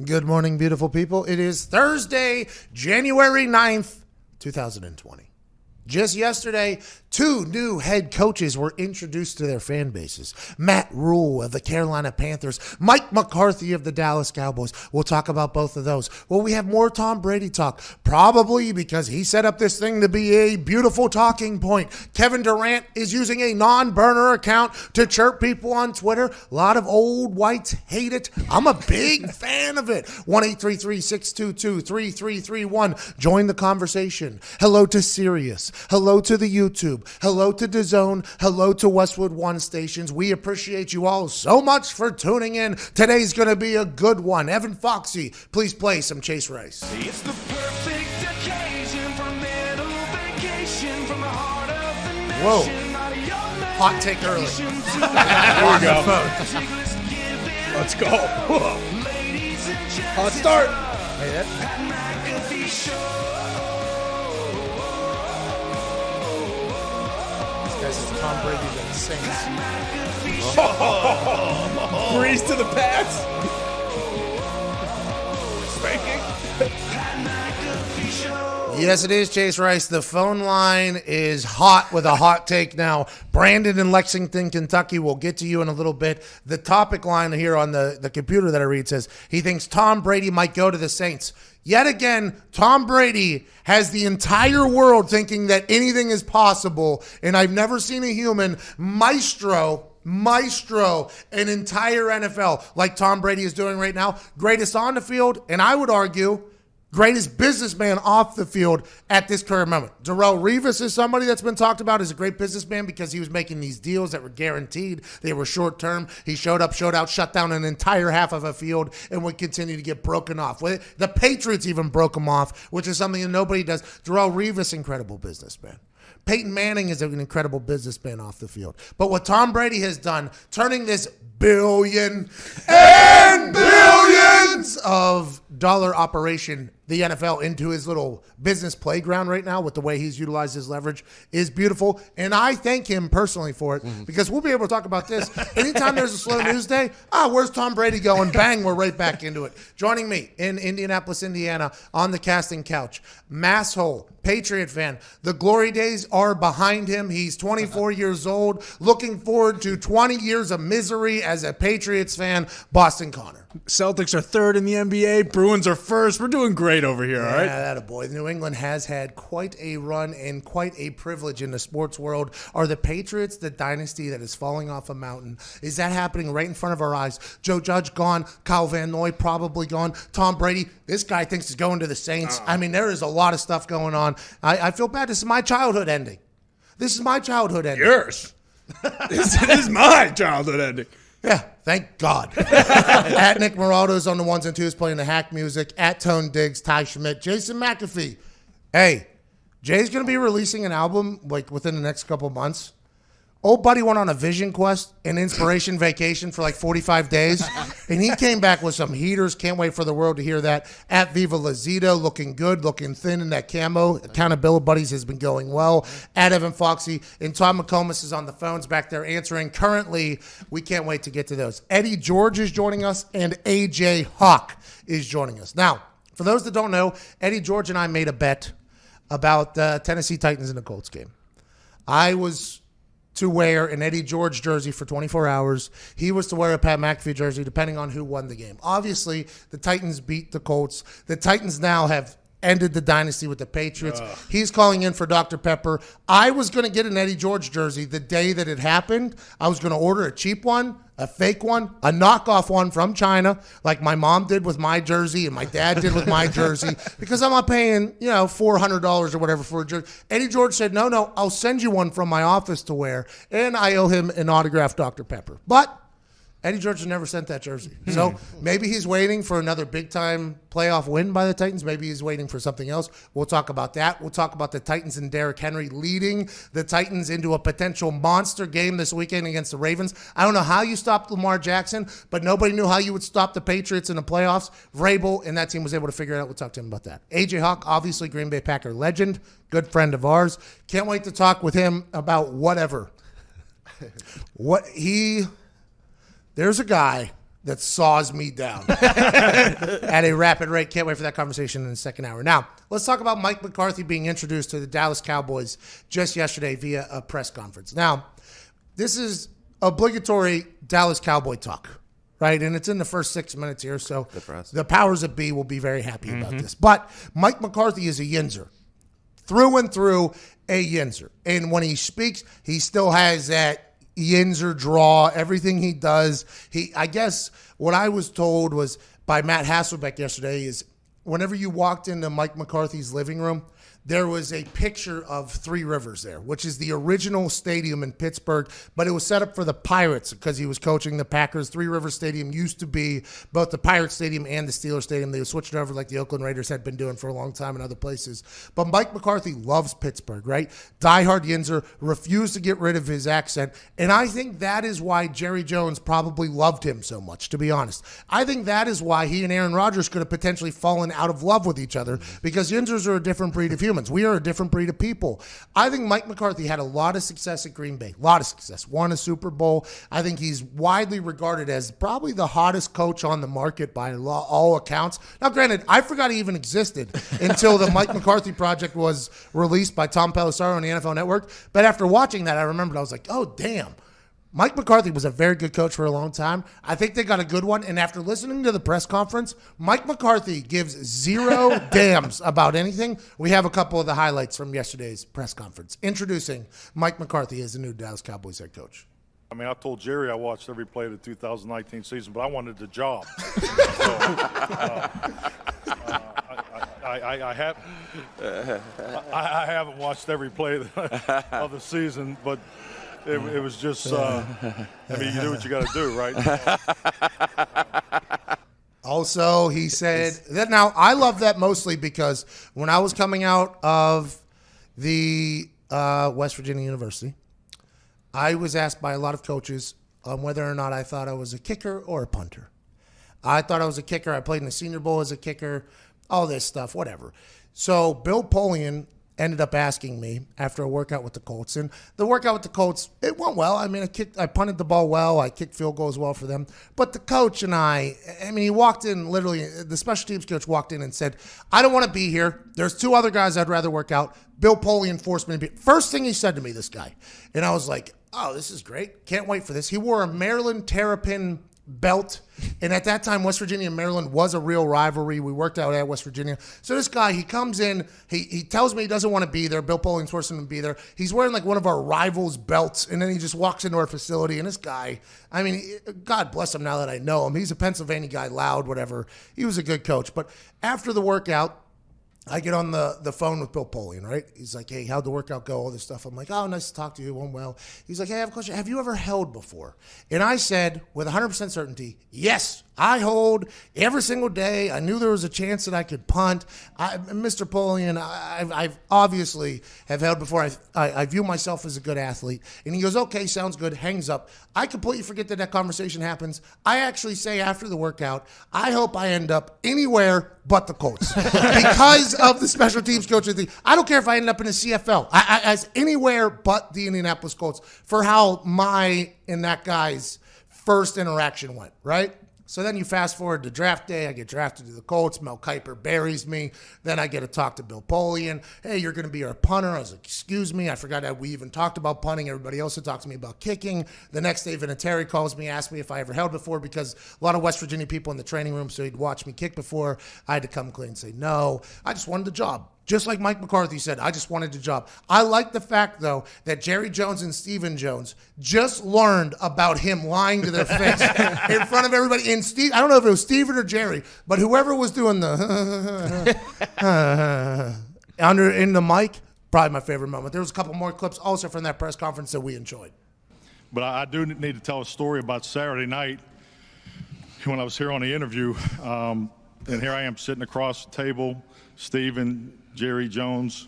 Good morning, beautiful people. It is Thursday, January 9th, 2020. Just yesterday, 2 new head coaches were introduced to their fan bases. Matt Rule of the Carolina Panthers, Mike McCarthy of the Dallas Cowboys. We'll talk about both of those. Well, we have more Tom Brady talk, probably because he set up this thing to be a beautiful talking point. Kevin Durant is using a non-burner account to chirp people on Twitter. A lot of old whites hate it. I'm a big fan of it. 1-833-622-3331. Join the conversation. Hello to Sirius. Hello to the YouTube. Hello to DAZN. Hello to Westwood One stations. We appreciate you all so much for tuning in. Today's going to be a good one. Evan Foxy, please play some Chase Rice. It's the perfect occasion for a little vacation from the heart of the nation. Whoa. Hot take early. There we go. Let's go. Hot start. Hey, that. McAfee show. This is Tom Brady to the Saints. Brees to the Pats. Yes, it is, Chase Rice. The phone line is hot with a hot take now. Brandon in Lexington, Kentucky. We'll get to you in a little bit. The topic line here on the computer that I read says he thinks Tom Brady might go to the Saints. Yet again, Tom Brady has the entire world thinking that anything is possible, and I've never seen a human maestro an entire NFL like Tom Brady is doing right now. Greatest on the field, and I would argue greatest businessman off the field at this current moment. Darrelle Revis is somebody that's been talked about as a great businessman because he was making these deals that were guaranteed. They were short-term. He showed up, showed out, shut down an entire half of a field, and would continue to get broken off. The Patriots even broke him off, which is something that nobody does. Darrelle Revis, incredible businessman. Peyton Manning is an incredible businessman off the field. But what Tom Brady has done, turning this billion and billions of dollar operation, the NFL, into his little business playground right now with the way he's utilized his leverage is beautiful. And I thank him personally for it because we'll be able to talk about this. Anytime there's a slow news day, where's Tom Brady going? Bang, we're right back into it. Joining me in Indianapolis, Indiana, on the casting couch, Masshole, Patriot fan. The glory days are behind him. He's 24 years old, looking forward to 20 years of misery as a Patriots fan. Boston Connor. Celtics are third in the NBA. Bruins are first. We're doing great over here, all right? Yeah, that a boy. New England has had quite a run and quite a privilege in the sports world. Are the Patriots the dynasty that is falling off a mountain? Is that happening right in front of our eyes? Joe Judge gone. Kyle Van Noy probably gone. Tom Brady, this guy thinks he's going to the Saints. I mean, there is a lot of stuff going on. I feel bad. This is my childhood ending. Yours. This is my childhood ending. Yeah, thank God. At Nick Morato's on the ones and twos playing the hack music. At Tone Diggs, Ty Schmidt, Jason McAfee. Hey, Jay's going to be releasing an album like within the next couple months. Old buddy went on a vision quest, an inspiration vacation for like 45 days, and he came back with some heaters. Can't wait for the world to hear that. At Viva Lazito, looking good, looking thin in that camo. Accountability Buddies has been going well. At Evan Foxy, and Tom McComas is on the phones back there answering. Currently, we can't wait to get to those. Eddie George is joining us, and AJ Hawk is joining us. Now, for those that don't know, Eddie George and I made a bet about the Tennessee Titans in the Colts game. I was to wear an Eddie George jersey for 24 hours. He was to wear a Pat McAfee jersey, depending on who won the game. Obviously, the Titans beat the Colts. The Titans now have ended the dynasty with the Patriots. He's calling in for Dr. Pepper. I was going to get an Eddie George jersey the day that it happened. I was going to order a cheap one, a fake one, a knockoff one from China, like my mom did with my jersey and my dad did with my jersey, because I'm not paying, $400 or whatever for a jersey. Eddie George said, no, I'll send you one from my office to wear, and I owe him an autographed Dr. Pepper. But Eddie George has never sent that jersey. So maybe he's waiting for another big-time playoff win by the Titans. Maybe he's waiting for something else. We'll talk about that. We'll talk about the Titans and Derrick Henry leading the Titans into a potential monster game this weekend against the Ravens. I don't know how you stopped Lamar Jackson, but nobody knew how you would stop the Patriots in the playoffs. Vrabel and that team was able to figure it out. We'll talk to him about that. AJ Hawk, obviously Green Bay Packer legend, good friend of ours. Can't wait to talk with him about whatever. There's a guy that saws me down at a rapid rate. Can't wait for that conversation in the second hour. Now, let's talk about Mike McCarthy being introduced to the Dallas Cowboys just yesterday via a press conference. Now, this is obligatory Dallas Cowboy talk, right? And it's in the first 6 minutes here, so the powers that be will be very happy about this. But Mike McCarthy is a Yinzer. Through and through, a Yinzer. And when he speaks, he still has that Yinzer draw, everything he does. I guess what I was told was by Matt Hasselbeck yesterday is whenever you walked into Mike McCarthy's living room, there was a picture of Three Rivers there, which is the original stadium in Pittsburgh, but it was set up for the Pirates because he was coaching the Packers. Three Rivers Stadium used to be both the Pirates Stadium and the Steelers Stadium. They switched it over like the Oakland Raiders had been doing for a long time in other places. But Mike McCarthy loves Pittsburgh, right? Diehard Yinzer, refused to get rid of his accent, and I think that is why Jerry Jones probably loved him so much, to be honest. I think that is why he and Aaron Rodgers could have potentially fallen out of love with each other because Yinzers are a different breed of humans. We are a different breed of people. I think Mike McCarthy had a lot of success at Green Bay. A lot of success. Won a Super Bowl. I think he's widely regarded as probably the hottest coach on the market by all accounts. Now, granted, I forgot he even existed until the Mike McCarthy Project was released by Tom Pelissero on the NFL Network. But after watching that, I remembered, I was like, oh, damn. Mike McCarthy was a very good coach for a long time. I think they got a good one. And after listening to the press conference, Mike McCarthy gives zero damns about anything. We have a couple of the highlights from yesterday's press conference introducing Mike McCarthy as the new Dallas Cowboys head coach. I mean, I told Jerry I watched every play of the 2019 season, but I wanted the job. I haven't watched every play of the season, but it was just, I mean, you do what you got to do, right? Also, he said that now I love that mostly because when I was coming out of the West Virginia University, I was asked by a lot of coaches on whether or not I thought I was a kicker or a punter. I thought I was a kicker. I played in the Senior Bowl as a kicker, all this stuff, whatever. So Bill Polian ended up asking me after a workout with the Colts. And the workout with the Colts, it went well. I mean, I punted the ball well. I kicked field goals well for them. But the coach and I mean, he walked in, literally, the special teams coach walked in and said, I don't want to be here. There's two other guys I'd rather work out. Bill Polian forced me to be. First thing he said to me, this guy. And I was like, oh, this is great. Can't wait for this. He wore a Maryland Terrapin belt. And at that time, West Virginia and Maryland was a real rivalry. We worked out at West Virginia. So this guy, he comes in, he tells me he doesn't want to be there. Bill Polian's forcing him to be there. He's wearing like one of our rivals' belts, and then he just walks into our facility. And this guy, I mean, God bless him now that I know him. He's a Pennsylvania guy, loud, whatever. He was a good coach. But after the workout, I get on the phone with Bill Polian, right? He's like, hey, how'd the workout go? All this stuff. I'm like, oh, nice to talk to you. It went well. He's like, hey, I have a question. Have you ever held before? And I said, with 100% certainty, yes, I hold every single day. I knew there was a chance that I could punt. Mr. Polian, I've obviously have held before. I view myself as a good athlete. And he goes, okay, sounds good. Hangs up. I completely forget that conversation happens. I actually say after the workout, I hope I end up anywhere but the Colts because of the special teams coaching thing. I don't care if I end up in a CFL. As anywhere but the Indianapolis Colts for how my and that guy's first interaction went, right? So then you fast forward to draft day. I get drafted to the Colts. Mel Kiper buries me. Then I get to talk to Bill Polian. Hey, you're going to be our punter. I was like, excuse me. I forgot that we even talked about punting. Everybody else had talked to me about kicking. The next day, Vinatieri calls me, asked me if I ever held before because a lot of West Virginia people in the training room, so he'd watch me kick before. I had to come clean and say, no, I just wanted the job. Just like Mike McCarthy said, I just wanted the job. I like the fact, though, that Jerry Jones and Stephen Jones just learned about him lying to their face in front of everybody. And Steve, I don't know if it was Stephen or Jerry, but whoever was doing the in the mic, probably my favorite moment. There was a couple more clips also from that press conference that we enjoyed. But I do need to tell a story about Saturday night when I was here on the interview. And here I am sitting across the table, Stephen, Jerry Jones,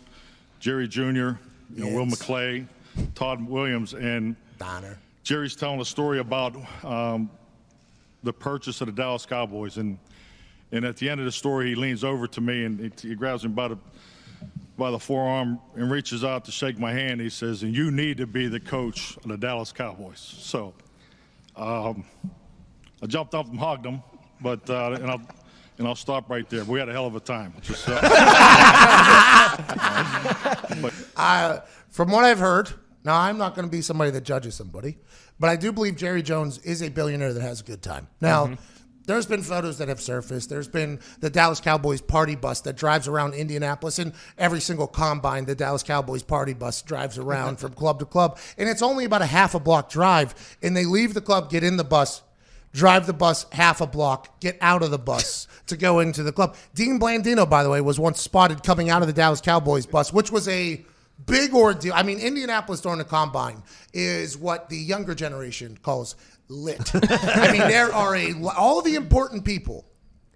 Jerry Jr., Will McClay, Todd Williams, and Donner. Jerry's telling a story about the purchase of the Dallas Cowboys. And at the end of the story, he leans over to me and he grabs me by the forearm and reaches out to shake my hand. He says, and you need to be the coach of the Dallas Cowboys. So I jumped up and hugged him, but and I'll stop right there. We had a hell of a time. Just, from what I've heard, now I'm not going to be somebody that judges somebody, but I do believe Jerry Jones is a billionaire that has a good time. Now, there's been photos that have surfaced. There's been the Dallas Cowboys party bus that drives around Indianapolis, and every single combine, the Dallas Cowboys party bus drives around from club to club, and it's only about a half a block drive, and they leave the club, get in the bus, drive the bus half a block, get out of the bus to go into the club. Dean Blandino, by the way, was once spotted coming out of the Dallas Cowboys bus, which was a big ordeal. I mean, Indianapolis during the combine is what the younger generation calls lit. I mean, there are all the important people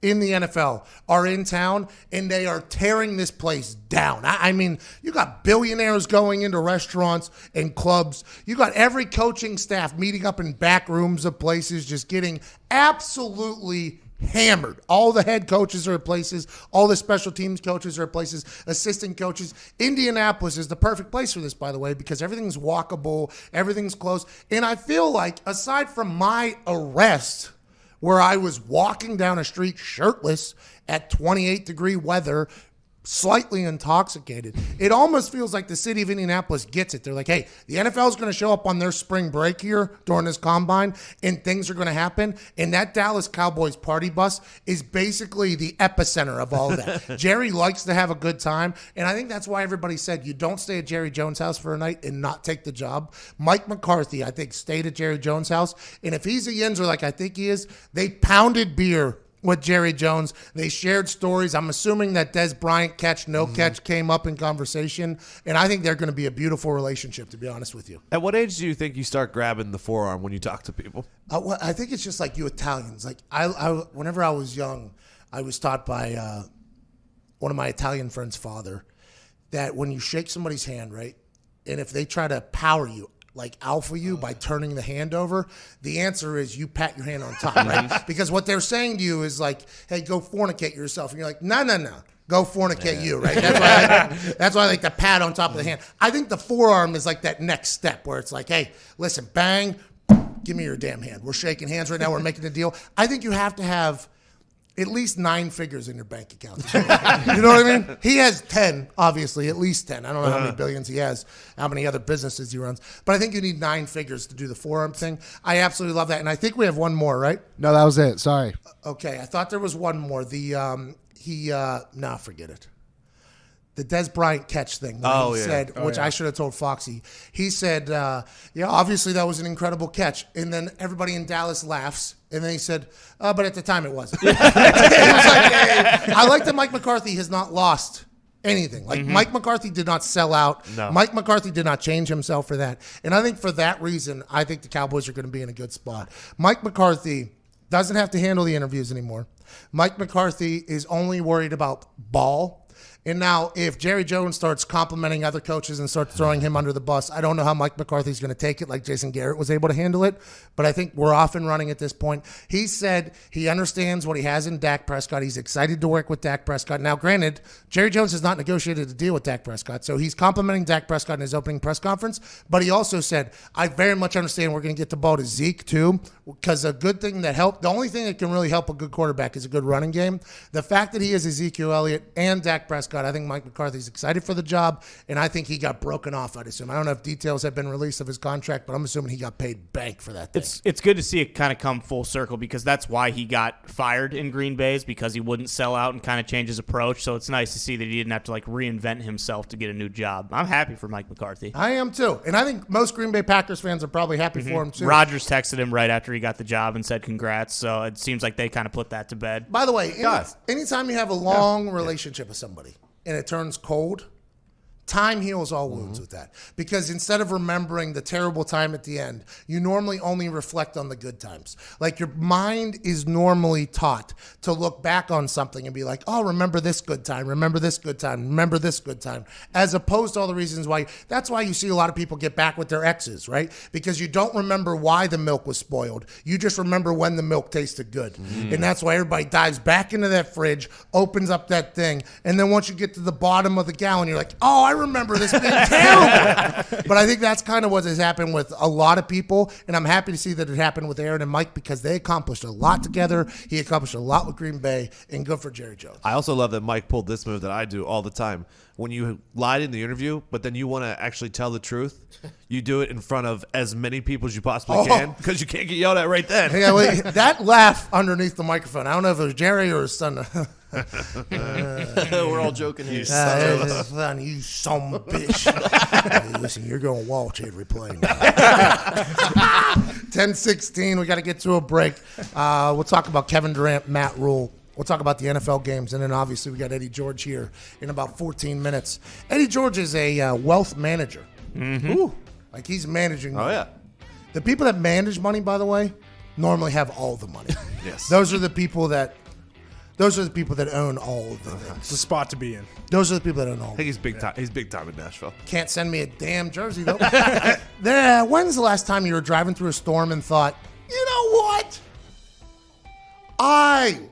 in the NFL are in town, and they are tearing this place down. I mean, you got billionaires going into restaurants and clubs. You got every coaching staff meeting up in back rooms of places, just getting absolutely hammered. All the head coaches are at places. All the special teams coaches are at places. Assistant coaches. Indianapolis is the perfect place for this, by the way, because everything's walkable. Everything's close. And I feel like, aside from my arrest, where I was walking down a street shirtless at 28-degree weather, slightly intoxicated, it almost feels like the city of Indianapolis gets it. They're like, hey, the NFL is going to show up on their spring break here during this combine, and things are going to happen. And that Dallas Cowboys party bus is basically the epicenter of all of that. Jerry likes to have a good time, and I think that's why everybody said you don't stay at Jerry Jones' house for a night and not take the job. Mike McCarthy, I think, stayed at Jerry Jones' house, and if he's a Yinzer like I think he is, they pounded beer with Jerry Jones. They shared stories. I'm assuming that Des Bryant catch, no catch came up in conversation, and I think they're going to be a beautiful relationship, to be honest with you. At what age do you think you start grabbing the forearm when you talk to people? Well, I think it's just like you Italians. Like whenever I was young, I was taught by one of my Italian friends' father that when you shake somebody's hand, right, and if they try to power you, like alpha you by turning the hand over, the answer is you pat your hand on top, right? Because what they're saying to you is like, hey, go fornicate yourself. And you're like, no, go fornicate you, right? That's why I like the pat on top of the hand. I think the forearm is like that next step where it's like, hey, listen, bang, give me your damn hand. We're shaking hands right now. We're making a deal. I think you have to have at least 9 figures in your bank account. You know what I mean? He has 10, obviously, at least 10. I don't know how many billions he has, how many other businesses he runs. But I think you need 9 figures to do the forearm thing. I absolutely love that. And I think we have one more, right? No, that was it. Sorry. Okay, I thought there was one more. Forget it. The Des Bryant catch thing. Which I should have told Foxy. He said, obviously that was an incredible catch. And then everybody in Dallas laughs. And then he said, but at the time it wasn't. It was like, hey, I like that Mike McCarthy has not lost anything. Like Mike McCarthy did not sell out. No. Mike McCarthy did not change himself for that. And I think for that reason, I think the Cowboys are going to be in a good spot. Mike McCarthy doesn't have to handle the interviews anymore. Mike McCarthy is only worried about ball. And now, if Jerry Jones starts complimenting other coaches and starts throwing him under the bus, I don't know how Mike McCarthy's going to take it like Jason Garrett was able to handle it. But I think we're off and running at this point. He said he understands what he has in Dak Prescott. He's excited to work with Dak Prescott. Now, granted, Jerry Jones has not negotiated a deal with Dak Prescott, so he's complimenting Dak Prescott in his opening press conference. But he also said, I very much understand we're going to get the ball to Zeke, too, because a good thing that helped, the only thing that can really help a good quarterback is a good running game. The fact that he is Ezekiel Elliott and Dak Prescott, I think Mike McCarthy's excited for the job, and I think he got broken off, I'd assume. I don't know if details have been released of his contract, but I'm assuming he got paid bank for that thing. It's good to see it kind of come full circle because that's why he got fired in Green Bay, is because he wouldn't sell out and kind of change his approach. So it's nice to see that he didn't have to like reinvent himself to get a new job. I'm happy for Mike McCarthy. I am too, and I think most Green Bay Packers fans are probably happy for him too. Rodgers texted him right after he got the job and said congrats, so it seems like they kind of put that to bed. By the way, anytime you have a long relationship with somebody and it turns cold, time heals all wounds with that. Because instead of remembering the terrible time at the end, you normally only reflect on the good times. Like your mind is normally taught to look back on something and be like, oh, remember this good time, remember this good time, remember this good time, as opposed to all the reasons why. That's why you see a lot of people get back with their exes, right? Because you don't remember why the milk was spoiled. You just remember when the milk tasted good. And that's why everybody dives back into that fridge, opens up that thing, and then once you get to the bottom of the gallon, you're like, oh, I remember this being terrible. But I think that's kind of what has happened with a lot of people, and I'm happy to see that it happened with Aaron and Mike because they accomplished a lot together. He accomplished a lot with Green Bay, and good for Jerry Jones. I also love that Mike pulled this move that I do all the time. When you lied in the interview, but then you want to actually tell the truth, you do it in front of as many people as you possibly can because you can't get yelled at right then. Yeah, wait, that laugh underneath the microphone, I don't know if it was Jerry or his son. We're all joking here. You son of a bitch. Hey, listen, you're going to watch every play now. 10-16, we got to get to a break. We'll talk about Kevin Durant, Matt Rule. We'll talk about the NFL games, and then obviously we got Eddie George here in about 14 minutes. Eddie George is a wealth manager. Ooh, like he's managing money. Oh, yeah. The people that manage money, by the way, normally have all the money. Yes. Those are the people that own all of the things. It's a spot to be in. Those are the people that own all I of think he's big time. He's big time in Nashville. Can't send me a damn jersey, though. When's the last time you were driving through a storm and thought, you know what? I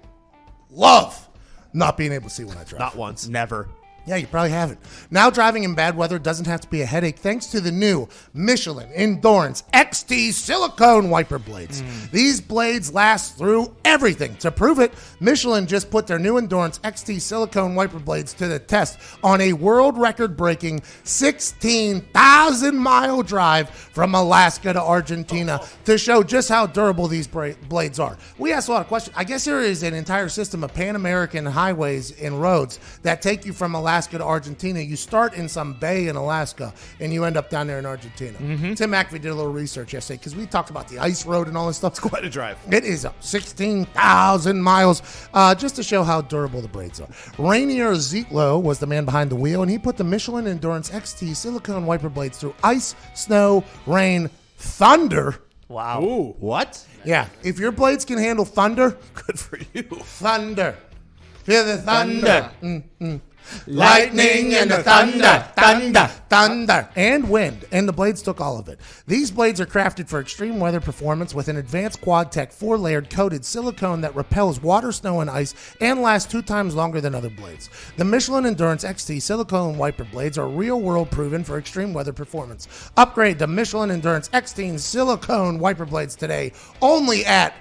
love not being able to see when I drive. Not once. Never. Yeah, you probably haven't. Now driving in bad weather doesn't have to be a headache thanks to the new Michelin Endurance XT silicone wiper blades. These blades last through everything. To prove it, Michelin just put their new Endurance XT silicone wiper blades to the test on a world record-breaking 16,000-mile drive from Alaska to Argentina to show just how durable these blades are. We asked a lot of questions. I guess there is an entire system of Pan-American highways and roads that take you from Alaska to Argentina. You start in some bay in Alaska, and you end up down there in Argentina. Tim McAfee did a little research yesterday because we talked about the ice road and all this stuff. It's quite a drive. It is 16,000 miles, just to show how durable the blades are. Rainier Zietlow was the man behind the wheel, and he put the Michelin Endurance XT silicone wiper blades through ice, snow, rain, thunder. Wow. Ooh. What? Yeah, if your blades can handle thunder, Good for you. thunder. Feel the thunder. Lightning and the thunder, thunder, thunder, and wind. And the blades took all of it. These blades are crafted for extreme weather performance with an advanced quad-tech 4-layered coated silicone that repels water, snow, and ice and lasts 2 times longer than other blades. The Michelin Endurance XT silicone wiper blades are real-world proven for extreme weather performance. Upgrade to Michelin Endurance XT silicone wiper blades today only at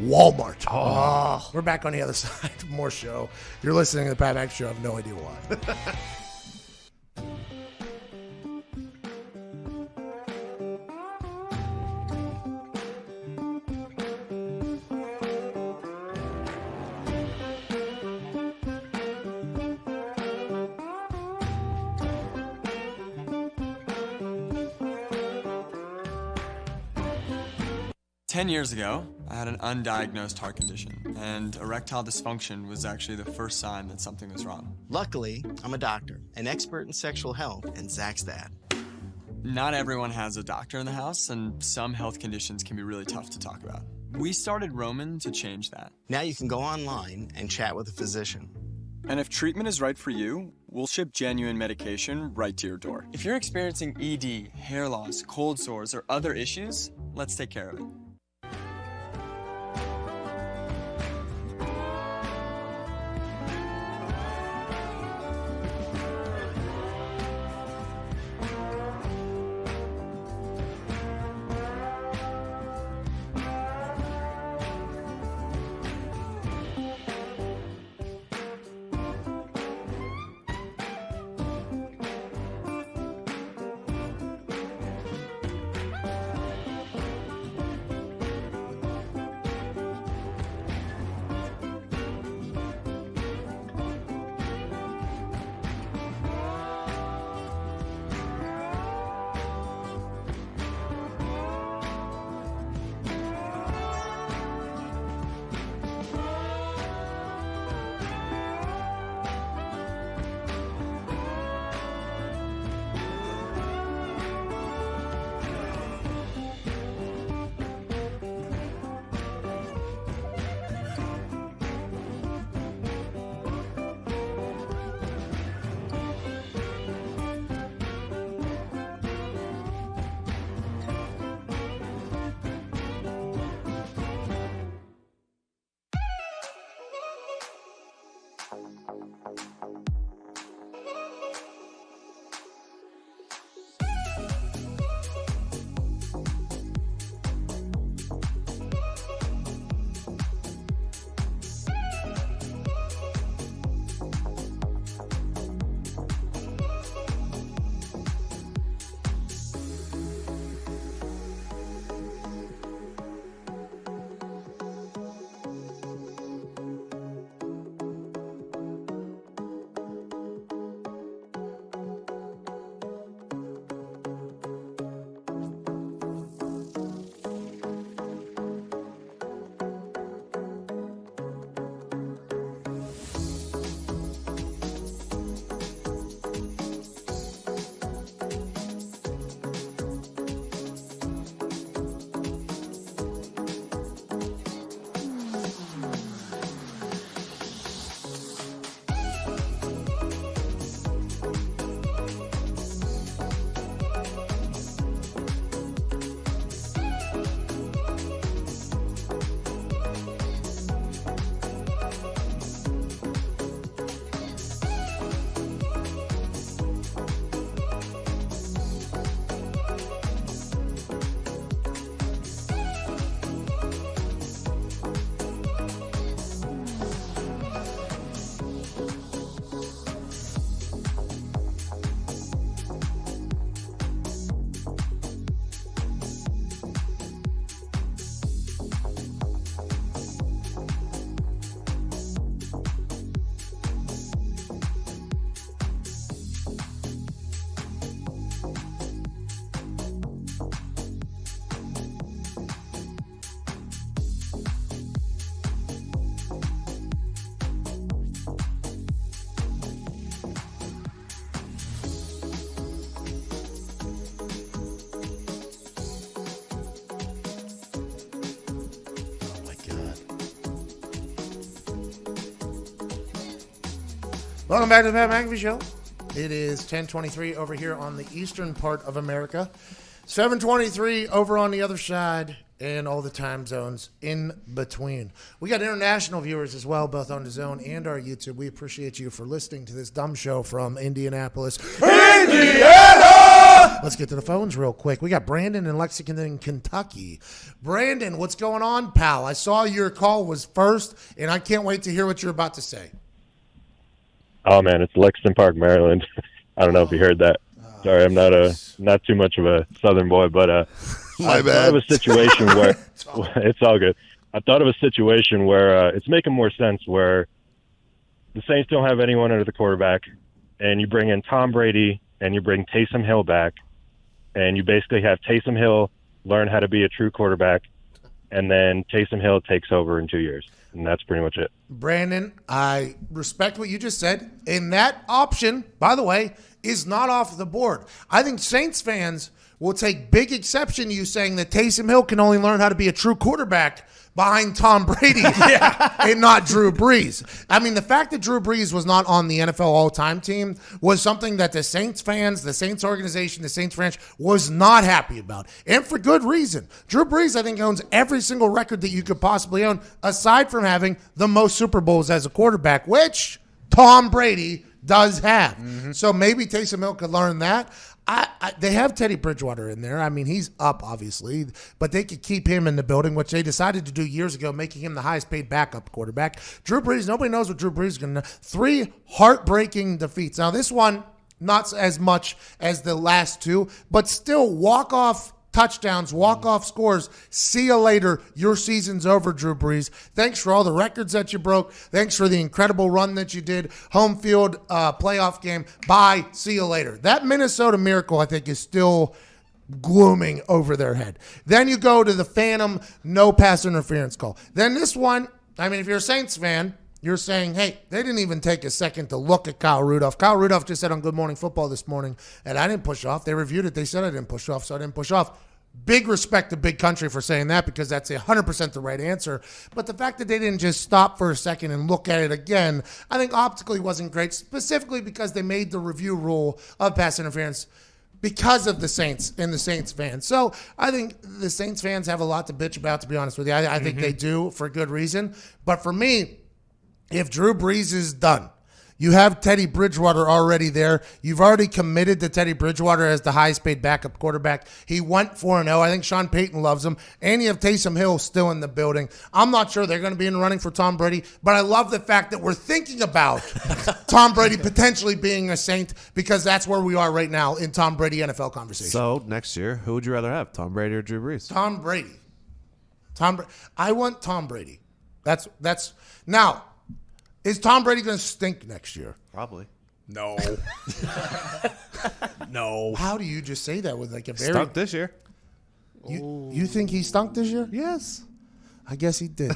Walmart. Oh. We're back on the other side. More show. You're listening to the Pat Mac Show. I have no idea why. 10 years ago, I had an undiagnosed heart condition, and erectile dysfunction was actually the first sign that something was wrong. Luckily, I'm a doctor, an expert in sexual health, and Zach's dad. Not everyone has a doctor in the house, and some health conditions can be really tough to talk about. We started Roman to change that. Now you can go online and chat with a physician. And if treatment is right for you, we'll ship genuine medication right to your door. If you're experiencing ED, hair loss, cold sores, or other issues, let's take care of it. Welcome back to the Pat McAfee Show. It is 10:23 over here on the eastern part of America, 7:23 over on the other side, and all the time zones in between. We got international viewers as well, both on the Zone and our YouTube. We appreciate you for listening to this dumb show from Indianapolis, Indiana! Let's get to the phones real quick. We got Brandon in Lexington, Kentucky. Brandon, what's going on, pal? I saw your call was first, and I can't wait to hear what you're about to say. Oh man, it's Lexington Park, Maryland. I don't know if you heard that. Sorry, I'm not too much of a Southern boy, but I thought of a situation where it's all good. I thought of a situation where it's making more sense where the Saints don't have anyone under the quarterback, and you bring in Tom Brady and you bring Taysom Hill back, and you basically have Taysom Hill learn how to be a true quarterback, and then Taysom Hill takes over in 2 years. And that's pretty much it. Brandon, I respect what you just said. And that option, by the way, is not off the board. I think Saints fans will take big exception to you saying that Taysom Hill can only learn how to be a true quarterback behind Tom Brady and not Drew Brees. I mean, the fact that Drew Brees was not on the NFL all-time team was something that the Saints fans, the Saints organization, the Saints franchise was not happy about. And for good reason. Drew Brees, I think, owns every single record that you could possibly own, aside from having the most Super Bowls as a quarterback, which Tom Brady does have. So maybe Taysom Hill could learn that. They have Teddy Bridgewater in there. I mean, he's up, obviously, but they could keep him in the building, which they decided to do years ago, making him the highest paid backup quarterback. Drew Brees, nobody knows what Drew Brees is going to do. 3 heartbreaking defeats. Now, this one, not as much as the last 2, but still walk-off touchdowns, walk-off scores. See you later. Your season's over, Drew Brees. Thanks for all the records that you broke. Thanks for the incredible run that you did. Home field playoff game. Bye. See you later. That Minnesota Miracle, I think, is still glooming over their head. Then you go to the phantom no pass interference call. Then this one, I mean, if you're a Saints fan, you're saying, hey, they didn't even take a second to look at Kyle Rudolph. Kyle Rudolph just said on Good Morning Football this morning, and I didn't push off. They reviewed it. They said I didn't push off, so I didn't push off. Big respect to Big Country for saying that, because that's 100% the right answer. But the fact that they didn't just stop for a second and look at it again, I think optically wasn't great, specifically because they made the review rule of pass interference because of the Saints and the Saints fans. So I think the Saints fans have a lot to bitch about, to be honest with you. I think they do for good reason. But for me, if Drew Brees is done, you have Teddy Bridgewater already there. You've already committed to Teddy Bridgewater as the highest paid backup quarterback. He went 4-0. I think Sean Payton loves him. And you have Taysom Hill still in the building. I'm not sure they're going to be in the running for Tom Brady, but I love the fact that we're thinking about Tom Brady potentially being a Saint, because that's where we are right now in Tom Brady NFL conversation. So next year, who would you rather have, Tom Brady or Drew Brees? Tom Brady. I want Tom Brady. That's now. Is Tom Brady going to stink next year? Probably. No. No. How do you just say that with like a very... Stunk this year. You think he stunk this year? Yes. I guess he did.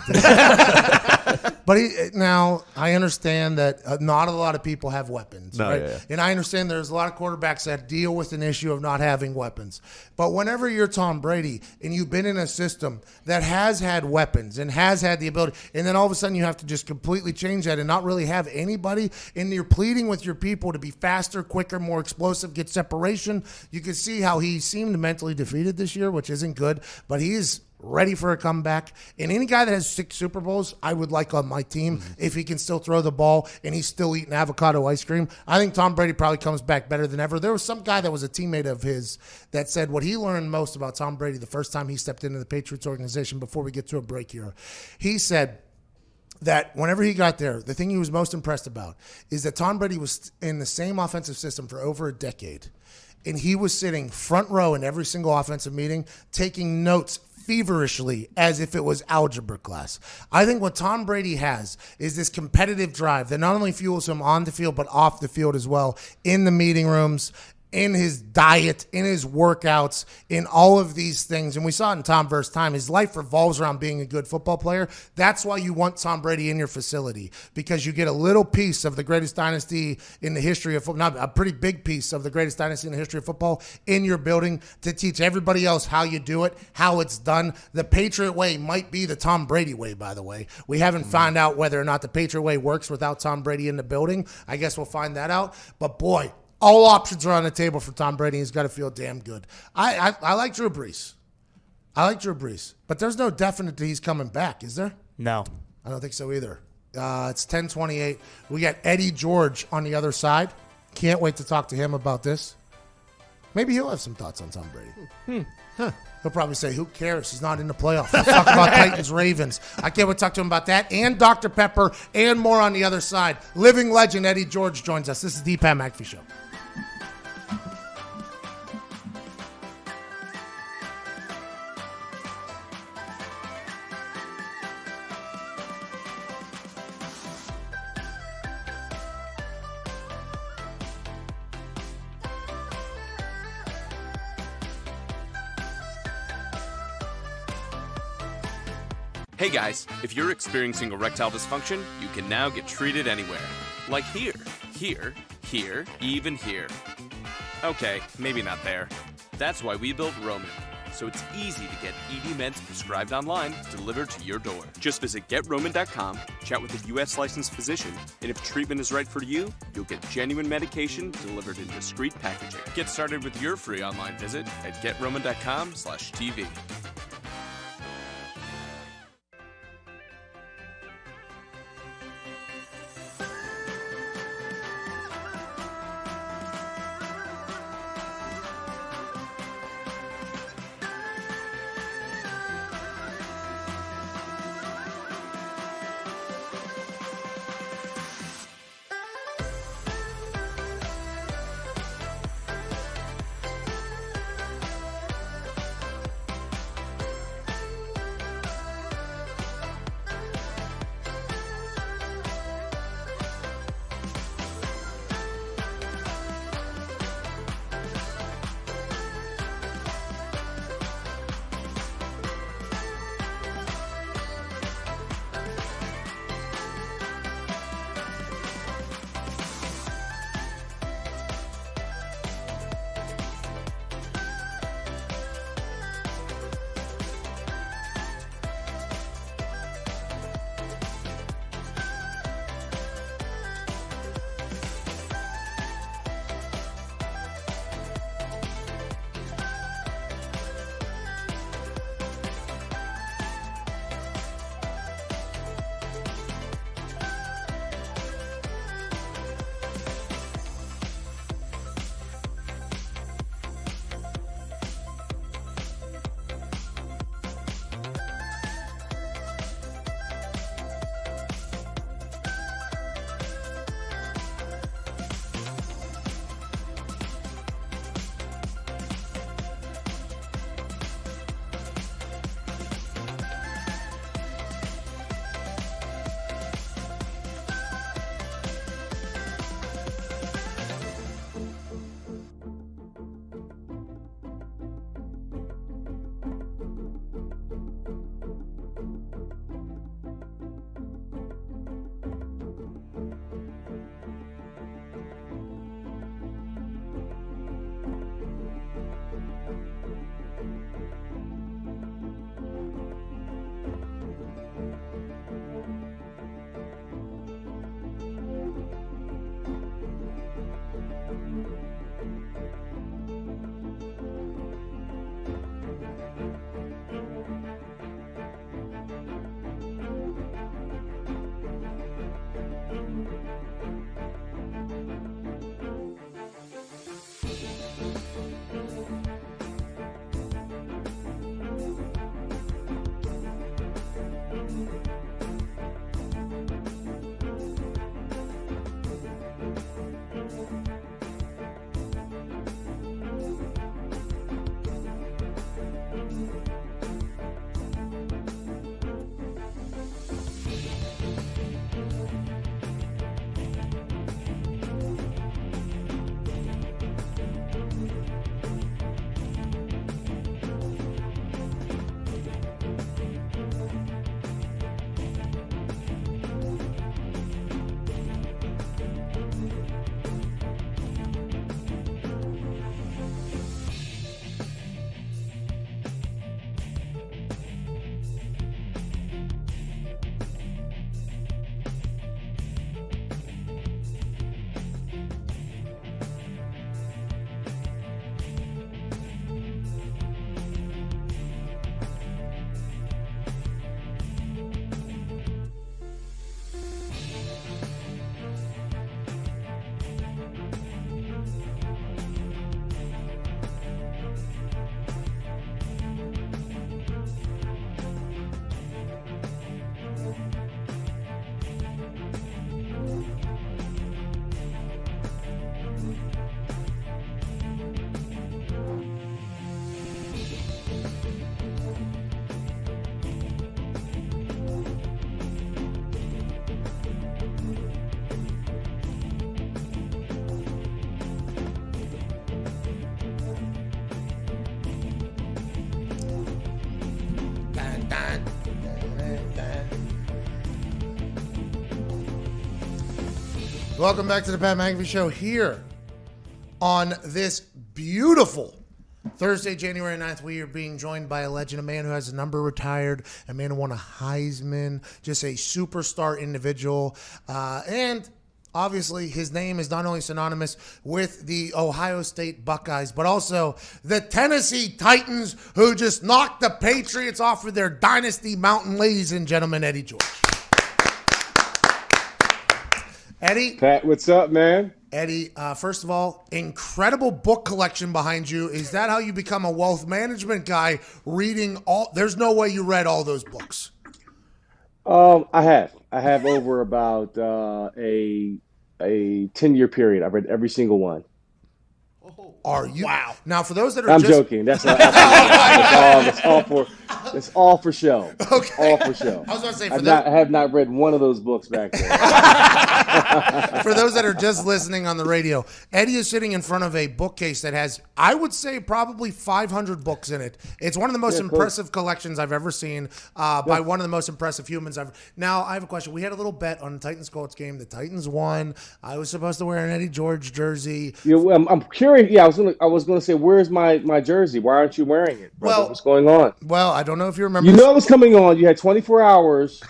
But now I understand that not a lot of people have weapons. No, right? yeah. And I understand there's a lot of quarterbacks that deal with an issue of not having weapons. But whenever you're Tom Brady and you've been in a system that has had weapons and has had the ability, and then all of a sudden you have to just completely change that and not really have anybody, and you're pleading with your people to be faster, quicker, more explosive, get separation, you can see how he seemed mentally defeated this year, which isn't good. But he is ready for a comeback. And any guy that has 6 Super Bowls, I would like on my team if he can still throw the ball and he's still eating avocado ice cream. I think Tom Brady probably comes back better than ever. There was some guy that was a teammate of his that said what he learned most about Tom Brady the first time he stepped into the Patriots organization, before we get to a break here. He said that whenever he got there, the thing he was most impressed about is that Tom Brady was in the same offensive system for over a decade. And he was sitting front row in every single offensive meeting, taking notes feverishly as if it was algebra class. I think what Tom Brady has is this competitive drive that not only fuels him on the field but off the field as well, in the meeting rooms, in his diet, in his workouts, in all of these things. And we saw it in Tom versus Time. His life revolves around being a good football player. That's why you want Tom Brady in your facility, because you get a little piece of the greatest dynasty in the history of football, not a pretty big piece of the greatest dynasty in the history of football in your building to teach everybody else how you do it, how it's done. The Patriot way might be the Tom Brady way, by the way. We haven't found out whether or not the Patriot way works without Tom Brady in the building. I guess we'll find that out. But boy, all options are on the table for Tom Brady. He's got to feel damn good. I like Drew Brees. But there's no definite that he's coming back, is there? No. I don't think so either. It's 10:28. We got Eddie George on the other side. Can't wait to talk to him about this. Maybe he'll have some thoughts on Tom Brady. He'll probably say, who cares? He's not in the playoffs. Let's talk about Titans-Ravens. I can't wait to talk to him about that and Dr. Pepper and more on the other side. Living legend Eddie George joins us. This is the Pat McAfee Show. Hey guys, if you're experiencing erectile dysfunction, you can now get treated anywhere. Like here, even here. Okay, maybe not there. That's why we built Roman. So it's easy to get ED meds prescribed online delivered to your door. Just visit GetRoman.com, chat with a U.S. licensed physician, and if treatment is right for you, you'll get genuine medication delivered in discreet packaging. Get started with your free online visit at GetRoman.com/TV. Welcome back to the Pat McAfee Show here on this beautiful Thursday, January 9th. We are being joined by a legend, a man who has a number retired, a man who won a Heisman, just a superstar individual. And obviously his name is not only synonymous with the Ohio State Buckeyes, but also the Tennessee Titans, who just knocked the Patriots off of their dynasty mountain. Ladies and gentlemen, Eddie George. Eddie. Pat, what's up, man? Eddie, first of all, incredible book collection behind you. Is that how you become a wealth management guy, reading all? There's no way you read all those books. I have over about a 10-year period. I've read every single one. Are you? Wow. Now, for those that are I'm joking. That's all for show. Okay. All for show. I was going to say, I have not read one of those books back there. For those that are just listening on the radio, Eddie is sitting in front of a bookcase that has, I would say, probably 500 books in it. It's one of the most impressive collections I've ever seen by one of the most impressive humans ever. Now, I have a question. We had a little bet on the Titans-Colts game. The Titans won. I was supposed to wear an Eddie George jersey. Yeah, I'm curious. Yeah, I was going to say, where's my jersey? Why aren't you wearing it, brother? What's going on? Well, I don't know if you remember. You know it was coming on. You had 24 hours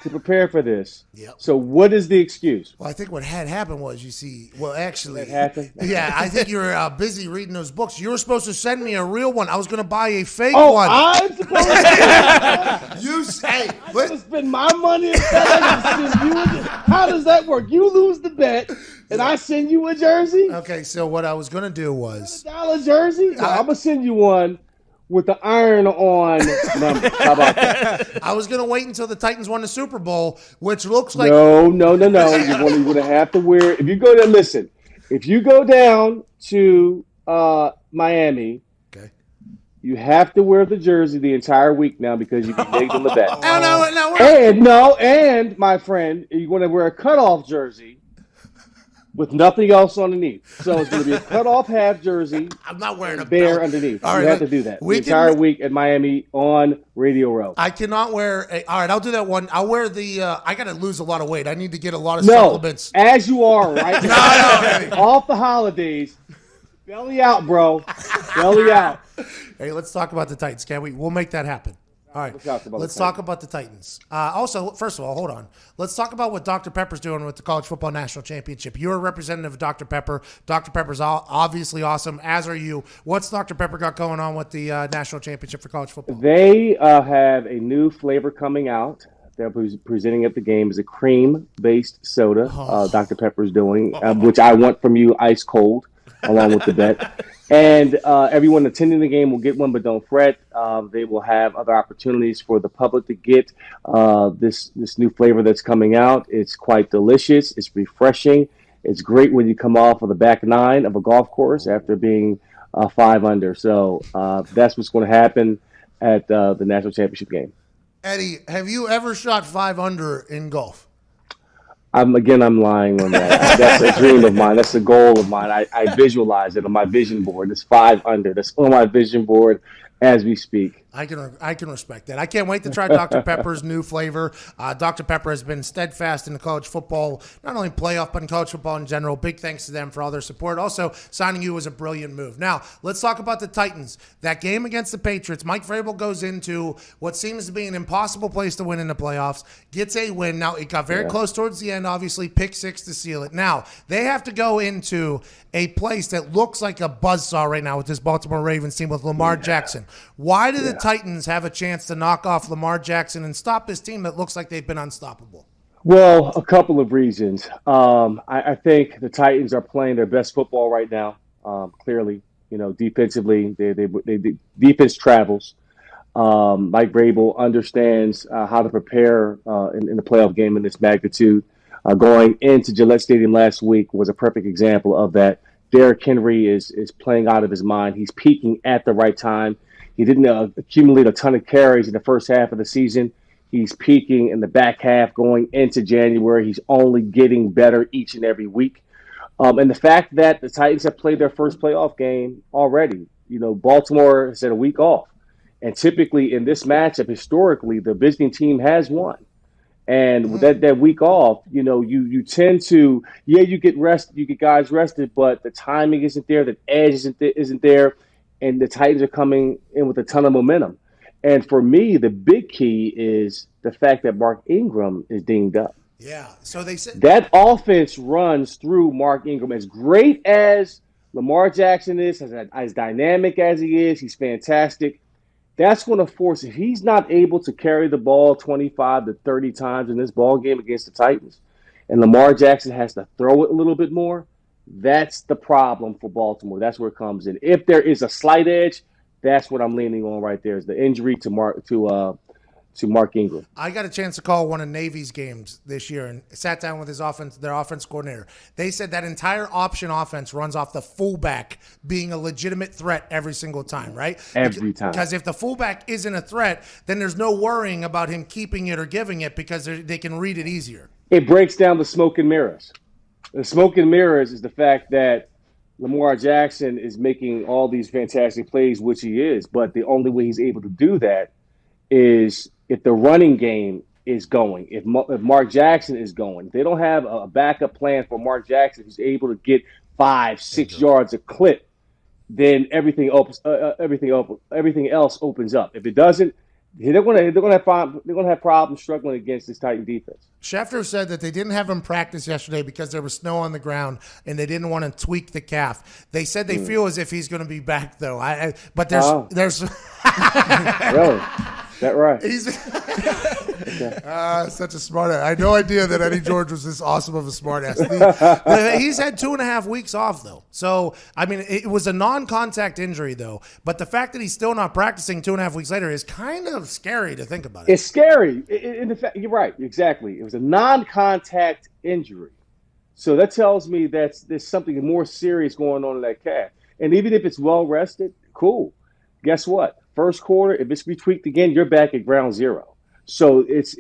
to prepare for this. Yep. So what is the excuse? Well, I think what had happened was, you see, well, actually, what happened? Yeah, I think you were busy reading those books. You were supposed to send me a real one. I was going to buy a fake one. I'm supposed to. You say, I'm going to spend my money instead. How does that work? You lose the bet, and I send you a jersey? Okay, so what I was going to do was $1 jersey? No, I'm going to send you one with the iron-on number. How about that? I was going to wait until the Titans won the Super Bowl, which looks like... No. You're going to have to wear... If you go there, listen. If you go down to Miami, okay, you have to wear the jersey the entire week now because you can dig on the bet. And my friend, you're going to wear a cutoff jersey with nothing else underneath. So it's going to be a cut-off half jersey. I'm not wearing a bear belt underneath. All right, you have to do that the entire week at Miami on Radio Row. I cannot wear all right, I'll do that one. I'll wear the I got to lose a lot of weight. I need to get a lot of supplements. As you are right now. No. Off the holidays. Belly out, bro. Belly out. Hey, let's talk about the Titans, can we? We'll make that happen. All right, let's talk about the Titans. Also, first of all, hold on. Let's talk about what Dr. Pepper's doing with the College Football National Championship. You're a representative of Dr. Pepper. Dr. Pepper's obviously awesome, as are you. What's Dr. Pepper got going on with the National Championship for college football? They have a new flavor coming out. They're presenting at the game is a cream-based soda Dr. Pepper's doing, which I want from you ice cold, along with the bet. And everyone attending the game will get one, but don't fret. They will have other opportunities for the public to get this new flavor that's coming out. It's quite delicious. It's refreshing. It's great when you come off of the back nine of a golf course after being 5 under. So that's what's going to happen at the national championship game. Eddie, have you ever shot 5 under in golf? I'm lying on that. That's a dream of mine. That's a goal of mine. I visualize it on my vision board. It's 5 under. That's on my vision board as we speak. I can respect that. I can't wait to try Dr. Pepper's new flavor. Dr. Pepper has been steadfast in the college football, not only playoff, but in college football in general. Big thanks to them for all their support. Also, signing you was a brilliant move. Now, let's talk about the Titans. That game against the Patriots, Mike Vrabel goes into what seems to be an impossible place to win in the playoffs, gets a win. Now, it got very close towards the end, obviously, pick 6 to seal it. Now, they have to go into a place that looks like a buzzsaw right now with this Baltimore Ravens team with Lamar Jackson. Why do the Titans have a chance to knock off Lamar Jackson and stop this team that looks like they've been unstoppable? Well, a couple of reasons. I think the Titans are playing their best football right now. Clearly, defensively, they defense travels. Mike Vrabel understands how to prepare in the playoff game in this magnitude. Going into Gillette Stadium last week was a perfect example of that. Derrick Henry is playing out of his mind. He's peaking at the right time. He didn't accumulate a ton of carries in the first half of the season. He's peaking in the back half going into January. He's only getting better each and every week. And the fact that the Titans have played their first playoff game already, Baltimore has had a week off. And typically in this matchup, historically, the visiting team has won. And with that week off, you tend to, you get guys rested, but the timing isn't there, the edge isn't there, and the Titans are coming in with a ton of momentum. And for me, the big key is the fact that Mark Ingram is dinged up. Yeah. So they said that offense runs through Mark Ingram. As great as Lamar Jackson is, as dynamic as he is, he's fantastic. That's going to force, if he's not able to carry the ball 25 to 30 times in this ball game against the Titans, and Lamar Jackson has to throw it a little bit more, that's the problem for Baltimore. That's where it comes in. If there is a slight edge, that's what I'm leaning on right there, is the injury to Mark Ingram. I got a chance to call one of Navy's games this year and sat down with their offense coordinator. They said that entire option offense runs off the fullback being a legitimate threat every single time, right? Every time. Because if the fullback isn't a threat, then there's no worrying about him keeping it or giving it because they can read it easier. It breaks down the smoke and mirrors. The smoke and mirrors is the fact that Lamar Jackson is making all these fantastic plays, which he is, but the only way he's able to do that is if the running game is going, if Mark Jackson is going. If they don't have a backup plan for Mark Jackson who's able to get 5-6 yards a clip, then everything else opens up. If it doesn't, they're going to have problems struggling against this Titan defense. Schefter said that they didn't have him practice yesterday because there was snow on the ground and they didn't want to tweak the calf. They said they feel as if he's going to be back though. But there's really. Is that right? He's such a smart ass. I had no idea that Eddie George was this awesome of a smart ass. He's had 2.5 weeks off, though. So, I mean, it was a non-contact injury, though. But the fact that he's still not practicing 2.5 weeks later is kind of scary to think about it. It's scary. In fact, you're right. Exactly. It was a non-contact injury. So that tells me that there's something more serious going on in that calf. And even if it's well rested, cool. Guess what? First quarter, if it's retweaked again, you're back at ground zero. So it's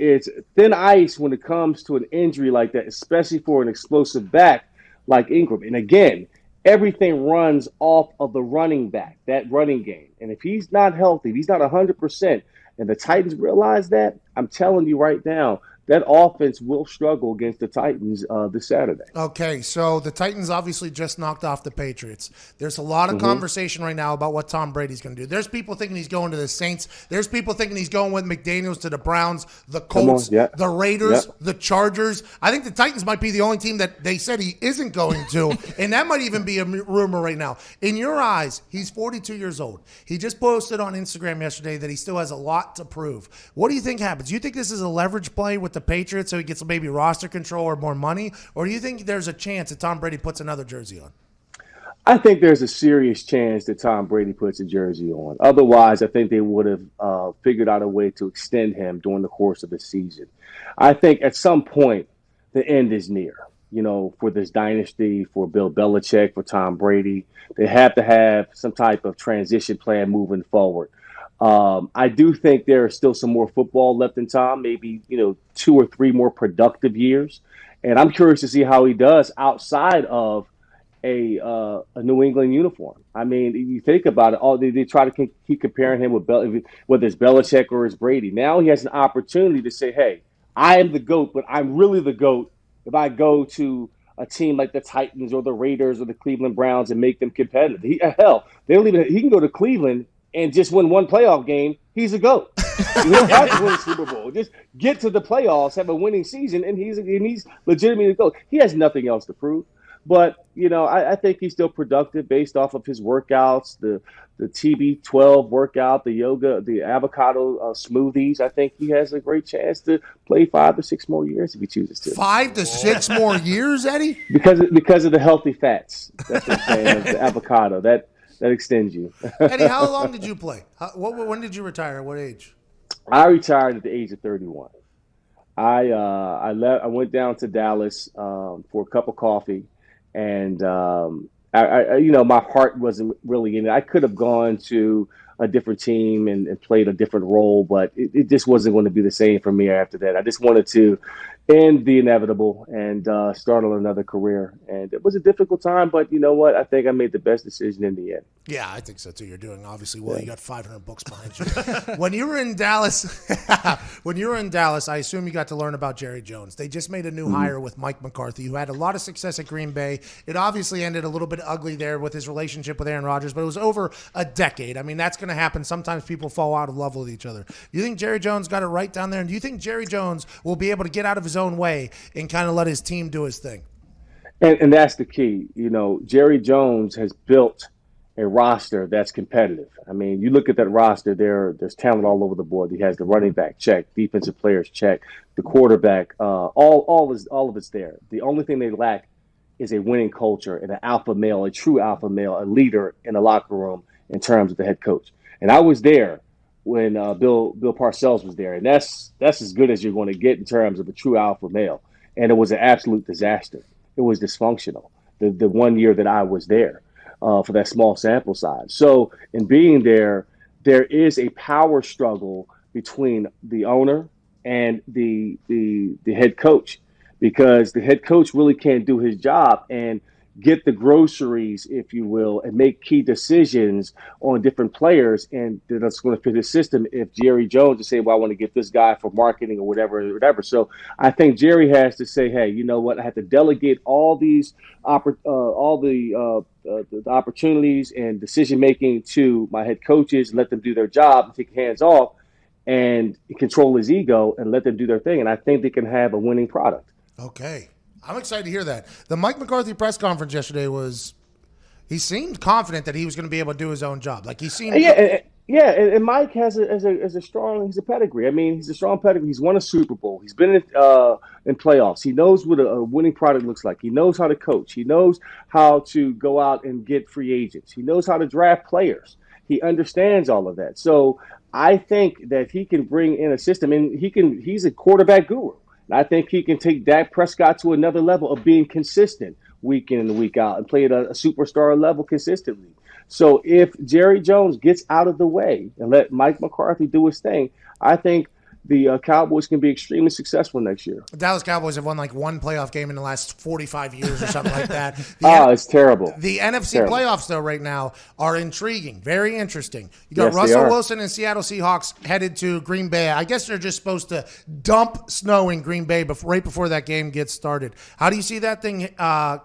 thin ice when it comes to an injury like that, especially for an explosive back like Ingram. And again, everything runs off of the running back, that running game. And if he's not healthy, if he's not 100%, and the Titans realize that, I'm telling you right now, that offense will struggle against the Titans this Saturday. Okay, so the Titans obviously just knocked off the Patriots. There's a lot of conversation right now about what Tom Brady's going to do. There's people thinking he's going to the Saints. There's people thinking he's going with McDaniels to the Browns, the Colts, the Raiders, the Chargers. I think the Titans might be the only team that they said he isn't going to, and that might even be a rumor right now. In your eyes, he's 42 years old. He just posted on Instagram yesterday that he still has a lot to prove. What do you think happens? Do you think this is a leverage play with the Patriots so he gets maybe roster control or more money? Or do you think there's a chance that Tom Brady puts another jersey on? I think there's a serious chance that Tom Brady puts a jersey on. Otherwise, I think they would have figured out a way to extend him during the course of the season. I think at some point, the end is near, for this dynasty, for Bill Belichick, for Tom Brady. They have to have some type of transition plan moving forward. I do think there is still some more football left in Tom, maybe, 2 or 3 more productive years. And I'm curious to see how he does outside of a New England uniform. I mean, you think about it, they try to keep comparing him with whether it's Belichick or it's Brady. Now he has an opportunity to say, hey, I am the GOAT, but I'm really the GOAT if I go to a team like the Titans or the Raiders or the Cleveland Browns and make them competitive. He can go to Cleveland and just win one playoff game, he's a GOAT. You don't have to win a Super Bowl. Just get to the playoffs, have a winning season, and he's legitimately a GOAT. He has nothing else to prove. But, I think he's still productive based off of his workouts, the TB12 workout, the yoga, the avocado smoothies. I think he has a great chance to play 5 to 6 more years if he chooses to. 5 to 6 more years, Eddie? Because of the healthy fats. That's what I'm saying, the avocado. That extends you. Eddie, how long did you play? When did you retire? At what age? I retired at the age of 31. I went down to Dallas for a cup of coffee, and my heart wasn't really in it. I could have gone to a different team and played a different role, but it just wasn't going to be the same for me after that. I just wanted to end the inevitable and start on another career. And it was a difficult time, but you know what? I think I made the best decision in the end. Yeah, I think so too. You're doing obviously well. You got 500 books behind you. When you were in Dallas, I assume you got to learn about Jerry Jones. They just made a new hire with Mike McCarthy, who had a lot of success at Green Bay. It obviously ended a little bit ugly there with his relationship with Aaron Rodgers, but it was over a decade. I mean, that's going to happen. Sometimes people fall out of love with each other. Do you think Jerry Jones got it right down there? And do you think Jerry Jones will be able to get out of his own way and kind of let his team do his thing? And that's the key. You know, Jerry Jones has built a roster that's competitive. I mean, you look at that roster, there's talent all over the board. He has the running back check, defensive players check, the quarterback, all of it's there. The only thing they lack is a winning culture and an alpha male, a true alpha male, a leader in the locker room in terms of the head coach. And I was there when Bill Parcells was there, and that's as good as you're going to get in terms of a true alpha male. And it was an absolute disaster. It was dysfunctional. The 1 year that I was there. For that small sample size. So in being there is a power struggle between the owner and the head coach, because the head coach really can't do his job and get the groceries, if you will, and make key decisions on different players, and that's going to fit his system if Jerry Jones to say, well, I want to get this guy for marketing or whatever. So I think Jerry has to say, hey, you know what? I have to delegate all these the opportunities and decision making to my head coaches, let them do their job and take hands off and control his ego and let them do their thing. And I think they can have a winning product. Okay. I'm excited to hear that. The Mike McCarthy press conference yesterday he seemed confident that he was going to be able to do his own job. Like he seemed. Yeah. And Mike has a strong pedigree. I mean, he's a strong pedigree. He's won a Super Bowl. He's been in playoffs. He knows what a winning product looks like. He knows how to coach. He knows how to go out and get free agents. He knows how to draft players. He understands all of that. So I think that he can bring in a system, and he's a quarterback guru. And I think he can take Dak Prescott to another level of being consistent week in and week out and play at a superstar level consistently. So if Jerry Jones gets out of the way and let Mike McCarthy do his thing, I think the Cowboys can be extremely successful next year. The Dallas Cowboys have won like one playoff game in the last 45 years or something like that. It's terrible. The NFC playoffs, though, right now are intriguing, very interesting. You got Russell Wilson and Seattle Seahawks headed to Green Bay. I guess they're just supposed to dump snow in Green Bay right before that game gets started. How do you see that thing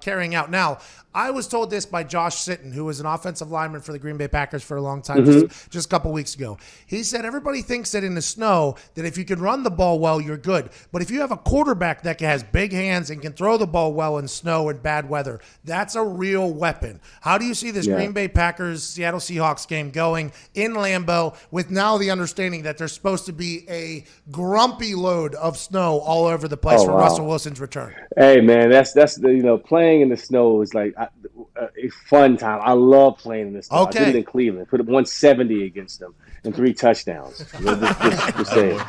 carrying out? Now, I was told this by Josh Sitton, who was an offensive lineman for the Green Bay Packers for a long time, just a couple weeks ago. He said everybody thinks that in the snow that if you can run the ball well, you're good. But if you have a quarterback that has big hands and can throw the ball well in snow and bad weather, that's a real weapon. How do you see this Green Bay Packers Seattle Seahawks game going in Lambeau with now the understanding that there's supposed to be a grumpy load of snow all over the place for Russell Wilson's return? Hey man, that's playing in the snow is like a fun time. I love playing in the snow. I did it in Cleveland. Put up 170 against them and 3 touchdowns. Just saying.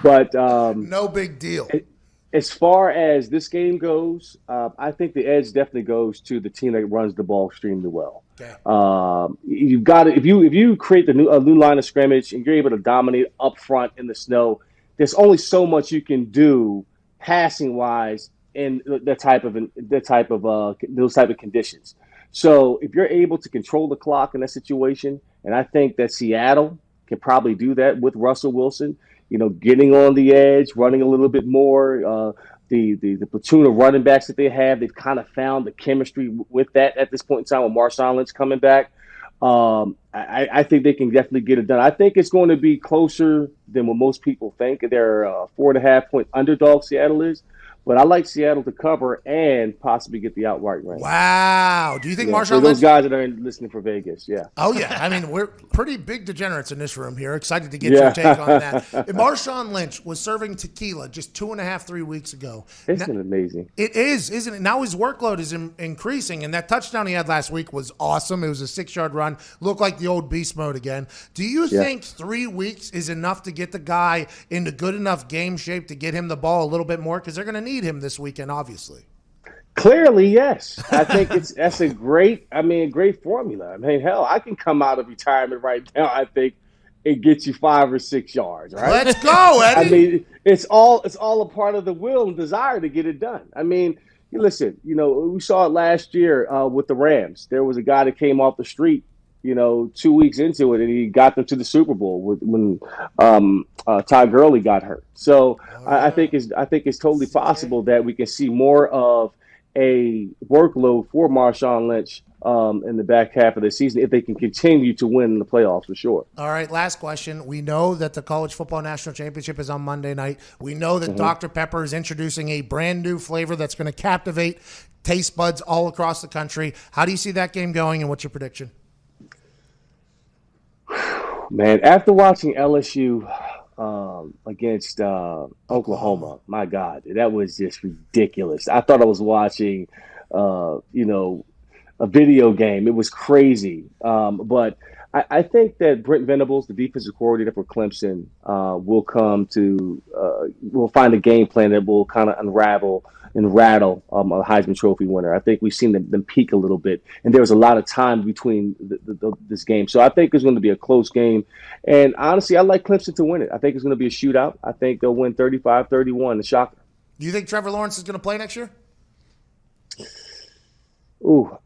But no big deal. As far as this game goes, I think the edge definitely goes to the team that runs the ball extremely well. Okay. You've got to, if you create a new line of scrimmage and you're able to dominate up front in the snow, there's only so much you can do passing wise in those type of conditions. So if you're able to control the clock in that situation, and I think that Seattle can probably do that with Russell Wilson, getting on the edge, running a little bit more, the platoon of running backs that they have, they've kind of found the chemistry with that at this point in time with Marshawn Lynch coming back. I think they can definitely get it done. I think it's going to be closer than what most people think. They're a 4.5-point underdog, Seattle is. But I like Seattle to cover and possibly get the outright win. Wow. Do you think Marshawn Lynch? Those guys that are listening for Vegas, yeah. Oh, yeah. I mean, we're pretty big degenerates in this room here. Excited to get your take on that. If Marshawn Lynch was serving tequila just 3 weeks ago. Isn't it amazing? It is, isn't it? Now his workload is increasing, and that touchdown he had last week was awesome. It was a 6-yard run. Looked like the old beast mode again. Do you think 3 weeks is enough to get the guy into good enough game shape to get him the ball a little bit more? Because they're going to need him this weekend, obviously. Clearly, yes. I think that's a great formula. I mean, hell, I can come out of retirement right now. I think it gets you 5 or 6 yards, right? Let's go, Eddie. I mean, it's all a part of the will and desire to get it done. I mean, listen, we saw it last year with the Rams. There was a guy that came off the street, 2 weeks into it, and he got them to the Super Bowl when Todd Gurley got hurt. So I think it's totally possible that we can see more of a workload for Marshawn Lynch in the back half of the season if they can continue to win in the playoffs for sure. All right, last question. We know that the College Football National Championship is on Monday night. We know that Dr. Pepper is introducing a brand new flavor that's going to captivate taste buds all across the country. How do you see that game going, and what's your prediction? Man, after watching LSU against Oklahoma, my God, that was just ridiculous. I thought I was watching, a video game. It was crazy. But I think that Brent Venables, the defensive coordinator for Clemson, will find a game plan that will kind of unravel and rattle a Heisman Trophy winner. I think we've seen them peak a little bit, and there was a lot of time between this game. So I think it's going to be a close game. And honestly, I like Clemson to win it. I think it's going to be a shootout. I think they'll win 35-31, the shocker. Do you think Trevor Lawrence is going to play next year?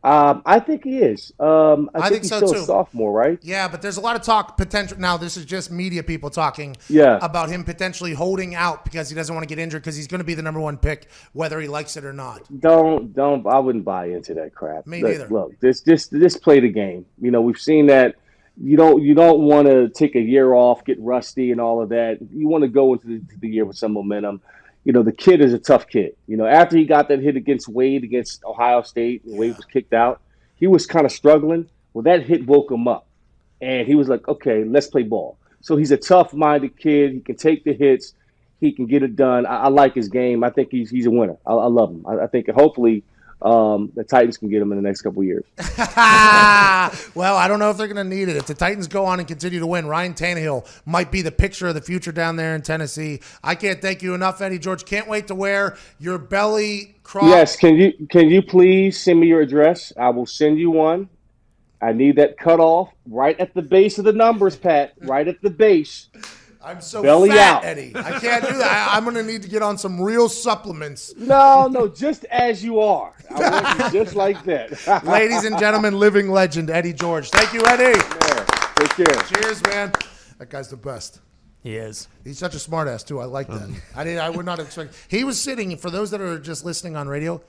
I think he is. I think he's so still too. A sophomore, right? Yeah, but there's a lot of talk potential. Now, this is just media people talking about him potentially holding out because he doesn't want to get injured because he's going to be the number one pick, whether he likes it or not. Don't. I wouldn't buy into that crap. Me neither. Look, just play the game. We've seen that. You don't want to take a year off, get rusty, and all of that. You want to go into the year with some momentum. The kid is a tough kid. After he got that hit against Wade against Ohio State, and Wade was kicked out, he was kind of struggling. Well, that hit woke him up, and he was like, okay, let's play ball. So he's a tough-minded kid. He can take the hits. He can get it done. I like his game. I think he's a winner. I love him. I think hopefully the Titans can get him in the next couple of years. Well, I don't know if they're going to need it. If the Titans go on and continue to win, Ryan Tannehill might be the picture of the future down there in Tennessee. I can't thank you enough, Eddie George. Can't wait to wear your belly crop. Yes, can you please send me your address? I will send you one. I need that cut off right at the base of the numbers, Pat. Right at the base. I'm so belly fat, out. Eddie. I can't do that. I'm going to need to get on some real supplements. No, just as you are. I want you just like that. Ladies and gentlemen, living legend, Eddie George. Thank you, Eddie. Yeah, take care. Cheers, man. That guy's the best. He is. He's such a smartass too. I like that. I would not expect. He was sitting. For those that are just listening on radio,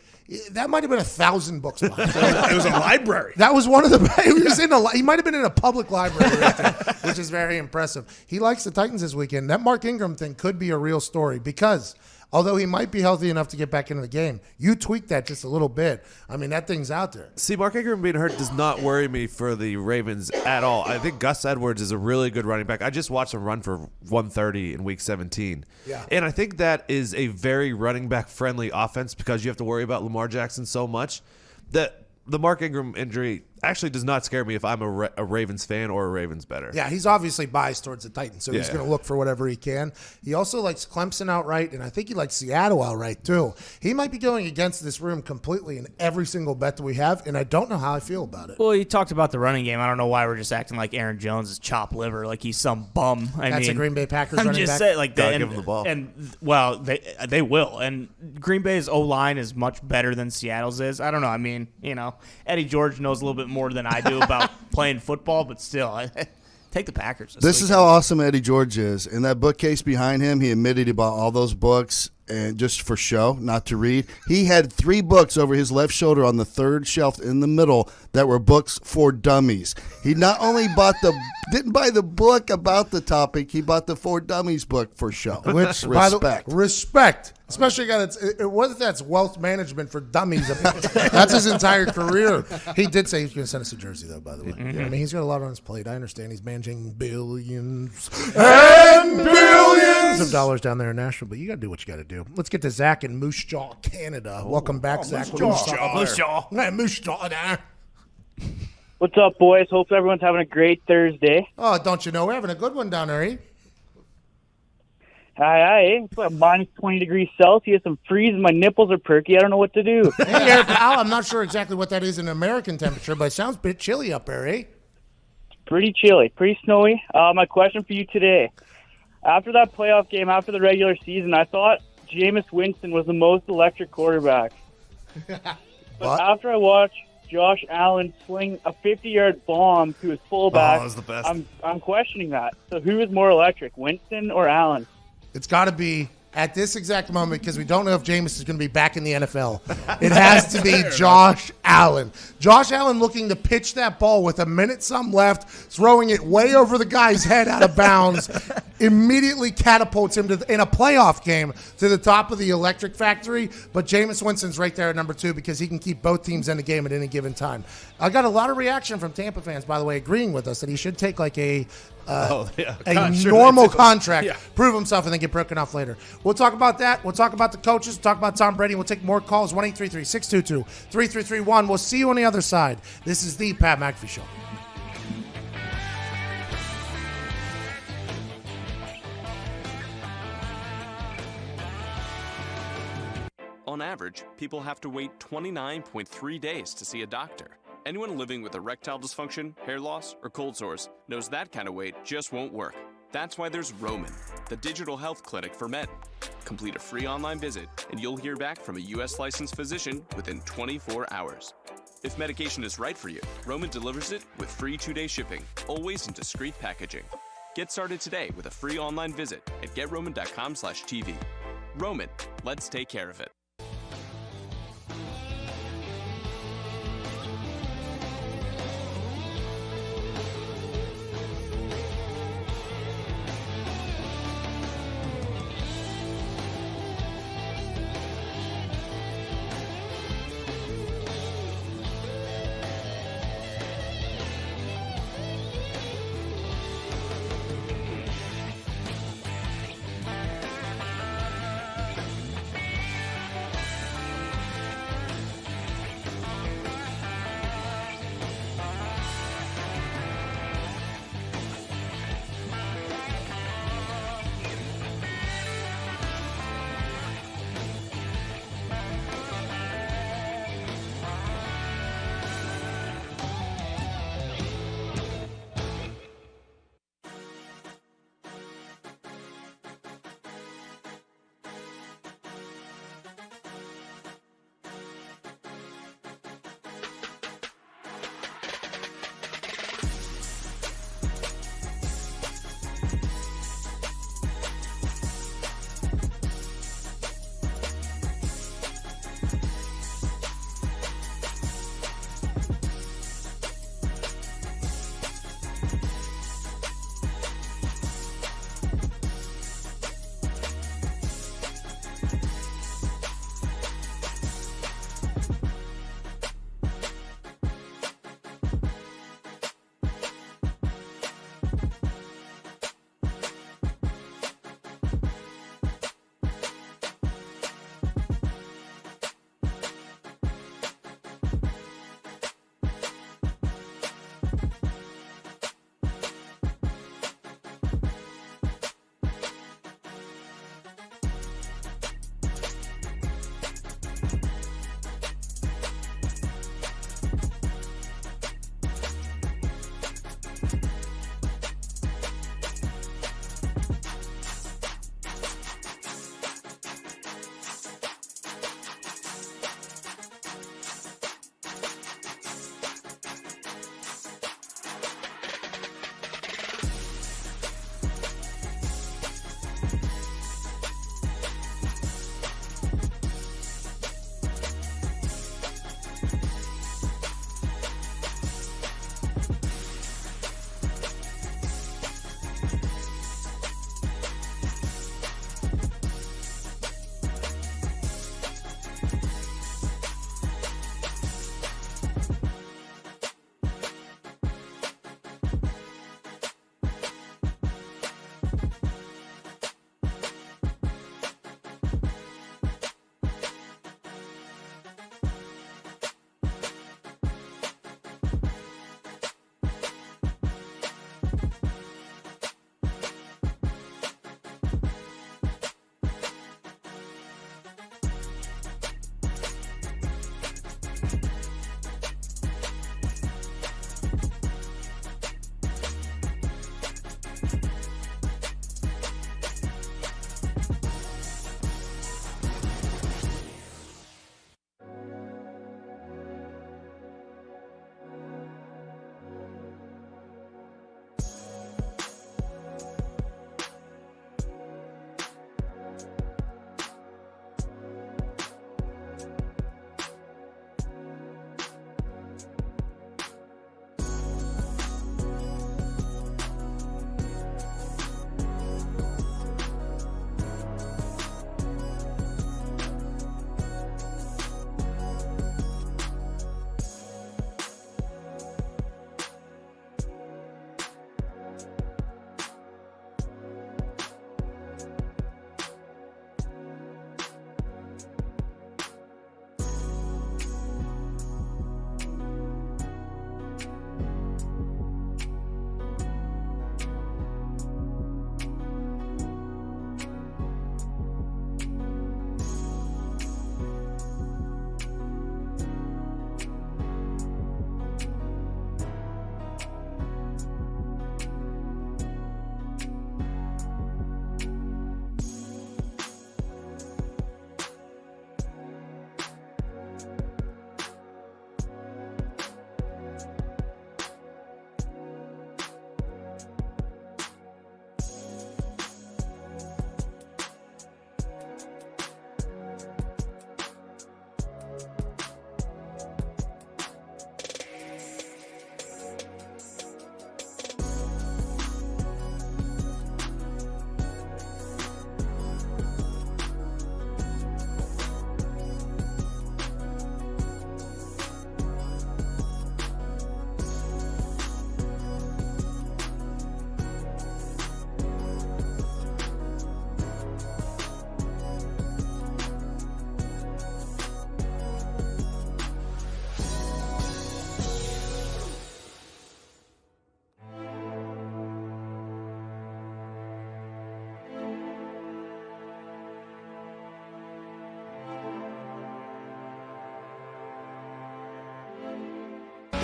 that might have been 1,000 books behind him. It was a library. That was one of the. He might have been in a public library, right there, which is very impressive. He likes the Titans this weekend. That Mark Ingram thing could be a real story because although he might be healthy enough to get back into the game, you tweak that just a little bit. I mean, that thing's out there. See, Mark Ingram being hurt does not worry me for the Ravens at all. I think Gus Edwards is a really good running back. I just watched him run for 130 in Week 17. Yeah. And I think that is a very running back-friendly offense because you have to worry about Lamar Jackson so much that the Mark Ingram injury actually does not scare me if I'm a Ravens fan or a Ravens bettor. Yeah, he's obviously biased towards the Titans, so he's going to look for whatever he can. He also likes Clemson outright, and I think he likes Seattle outright too. He might be going against this room completely in every single bet that we have, and I don't know how I feel about it. Well, you talked about the running game. I don't know why we're just acting like Aaron Jones is chopped liver, like he's some bum. That's a Green Bay Packers I'm running just back. saying, like, Gotta give him the ball. And well, they will. And Green Bay's O-line is much better than Seattle's is. I don't know. I mean, Eddie George knows a little bit more than I do about playing football, but still, take the Packers. This is how awesome Eddie George is. In that bookcase behind him, he admitted he bought all those books and just for show, not to read. He had 3 books over his left shoulder on the third shelf in the middle that were books for dummies. He not only didn't buy the book about the topic, he bought the For Dummies book for show. Which, respect. Especially a guy that's wealth management for dummies. That's his entire career. He did say he's going to send us a jersey, though, by the way. Mm-hmm. I mean, he's got a lot on his plate. I understand he's managing billions and billions of dollars down there in Nashville, but you got to do what you got to do. Let's get to Zach in Moose Jaw, Canada. Welcome back, Zach. Moose Jaw. Moose Jaw there. What's up, boys? Hope everyone's having a great Thursday. Oh, don't you know? We're having a good one down there, eh? Aye. It's like minus 20 degrees Celsius. I'm freezing. My nipples are perky. I don't know what to do. Hey, Eric, Al, I'm not sure exactly what that is in American temperature, but it sounds a bit chilly up there, eh? Pretty chilly, pretty snowy. My question for you today. After that playoff game, after the regular season, I thought Jameis Winston was the most electric quarterback. But after I watched Josh Allen sling a 50-yard bomb to his fullback, that was the best. I'm questioning that. So who is more electric, Winston or Allen? It's got to be at this exact moment because we don't know if Jameis is going to be back in the NFL. It has to be Josh Allen. Josh Allen looking to pitch that ball with a minute some left, throwing it way over the guy's head out of bounds, immediately catapults him in a playoff game to the top of the electric factory. But Jameis Winston's right there at number 2 because he can keep both teams in the game at any given time. I got a lot of reaction from Tampa fans, by the way, agreeing with us that he should take like a normal contract, prove himself, and then get broken off later. We'll talk about that. We'll talk about the coaches. We'll talk about Tom Brady. We'll take more calls, 1-833-622-3331. We'll see you on the other side. This is the Pat McAfee Show. On average, people have to wait 29.3 days to see a doctor. Anyone living with erectile dysfunction, hair loss, or cold sores knows that kind of wait just won't work. That's why there's Roman, the digital health clinic for men. Complete a free online visit, and you'll hear back from a U.S. licensed physician within 24 hours. If medication is right for you, Roman delivers it with free 2-day shipping, always in discreet packaging. Get started today with a free online visit at GetRoman.com/TV. Roman, let's take care of it.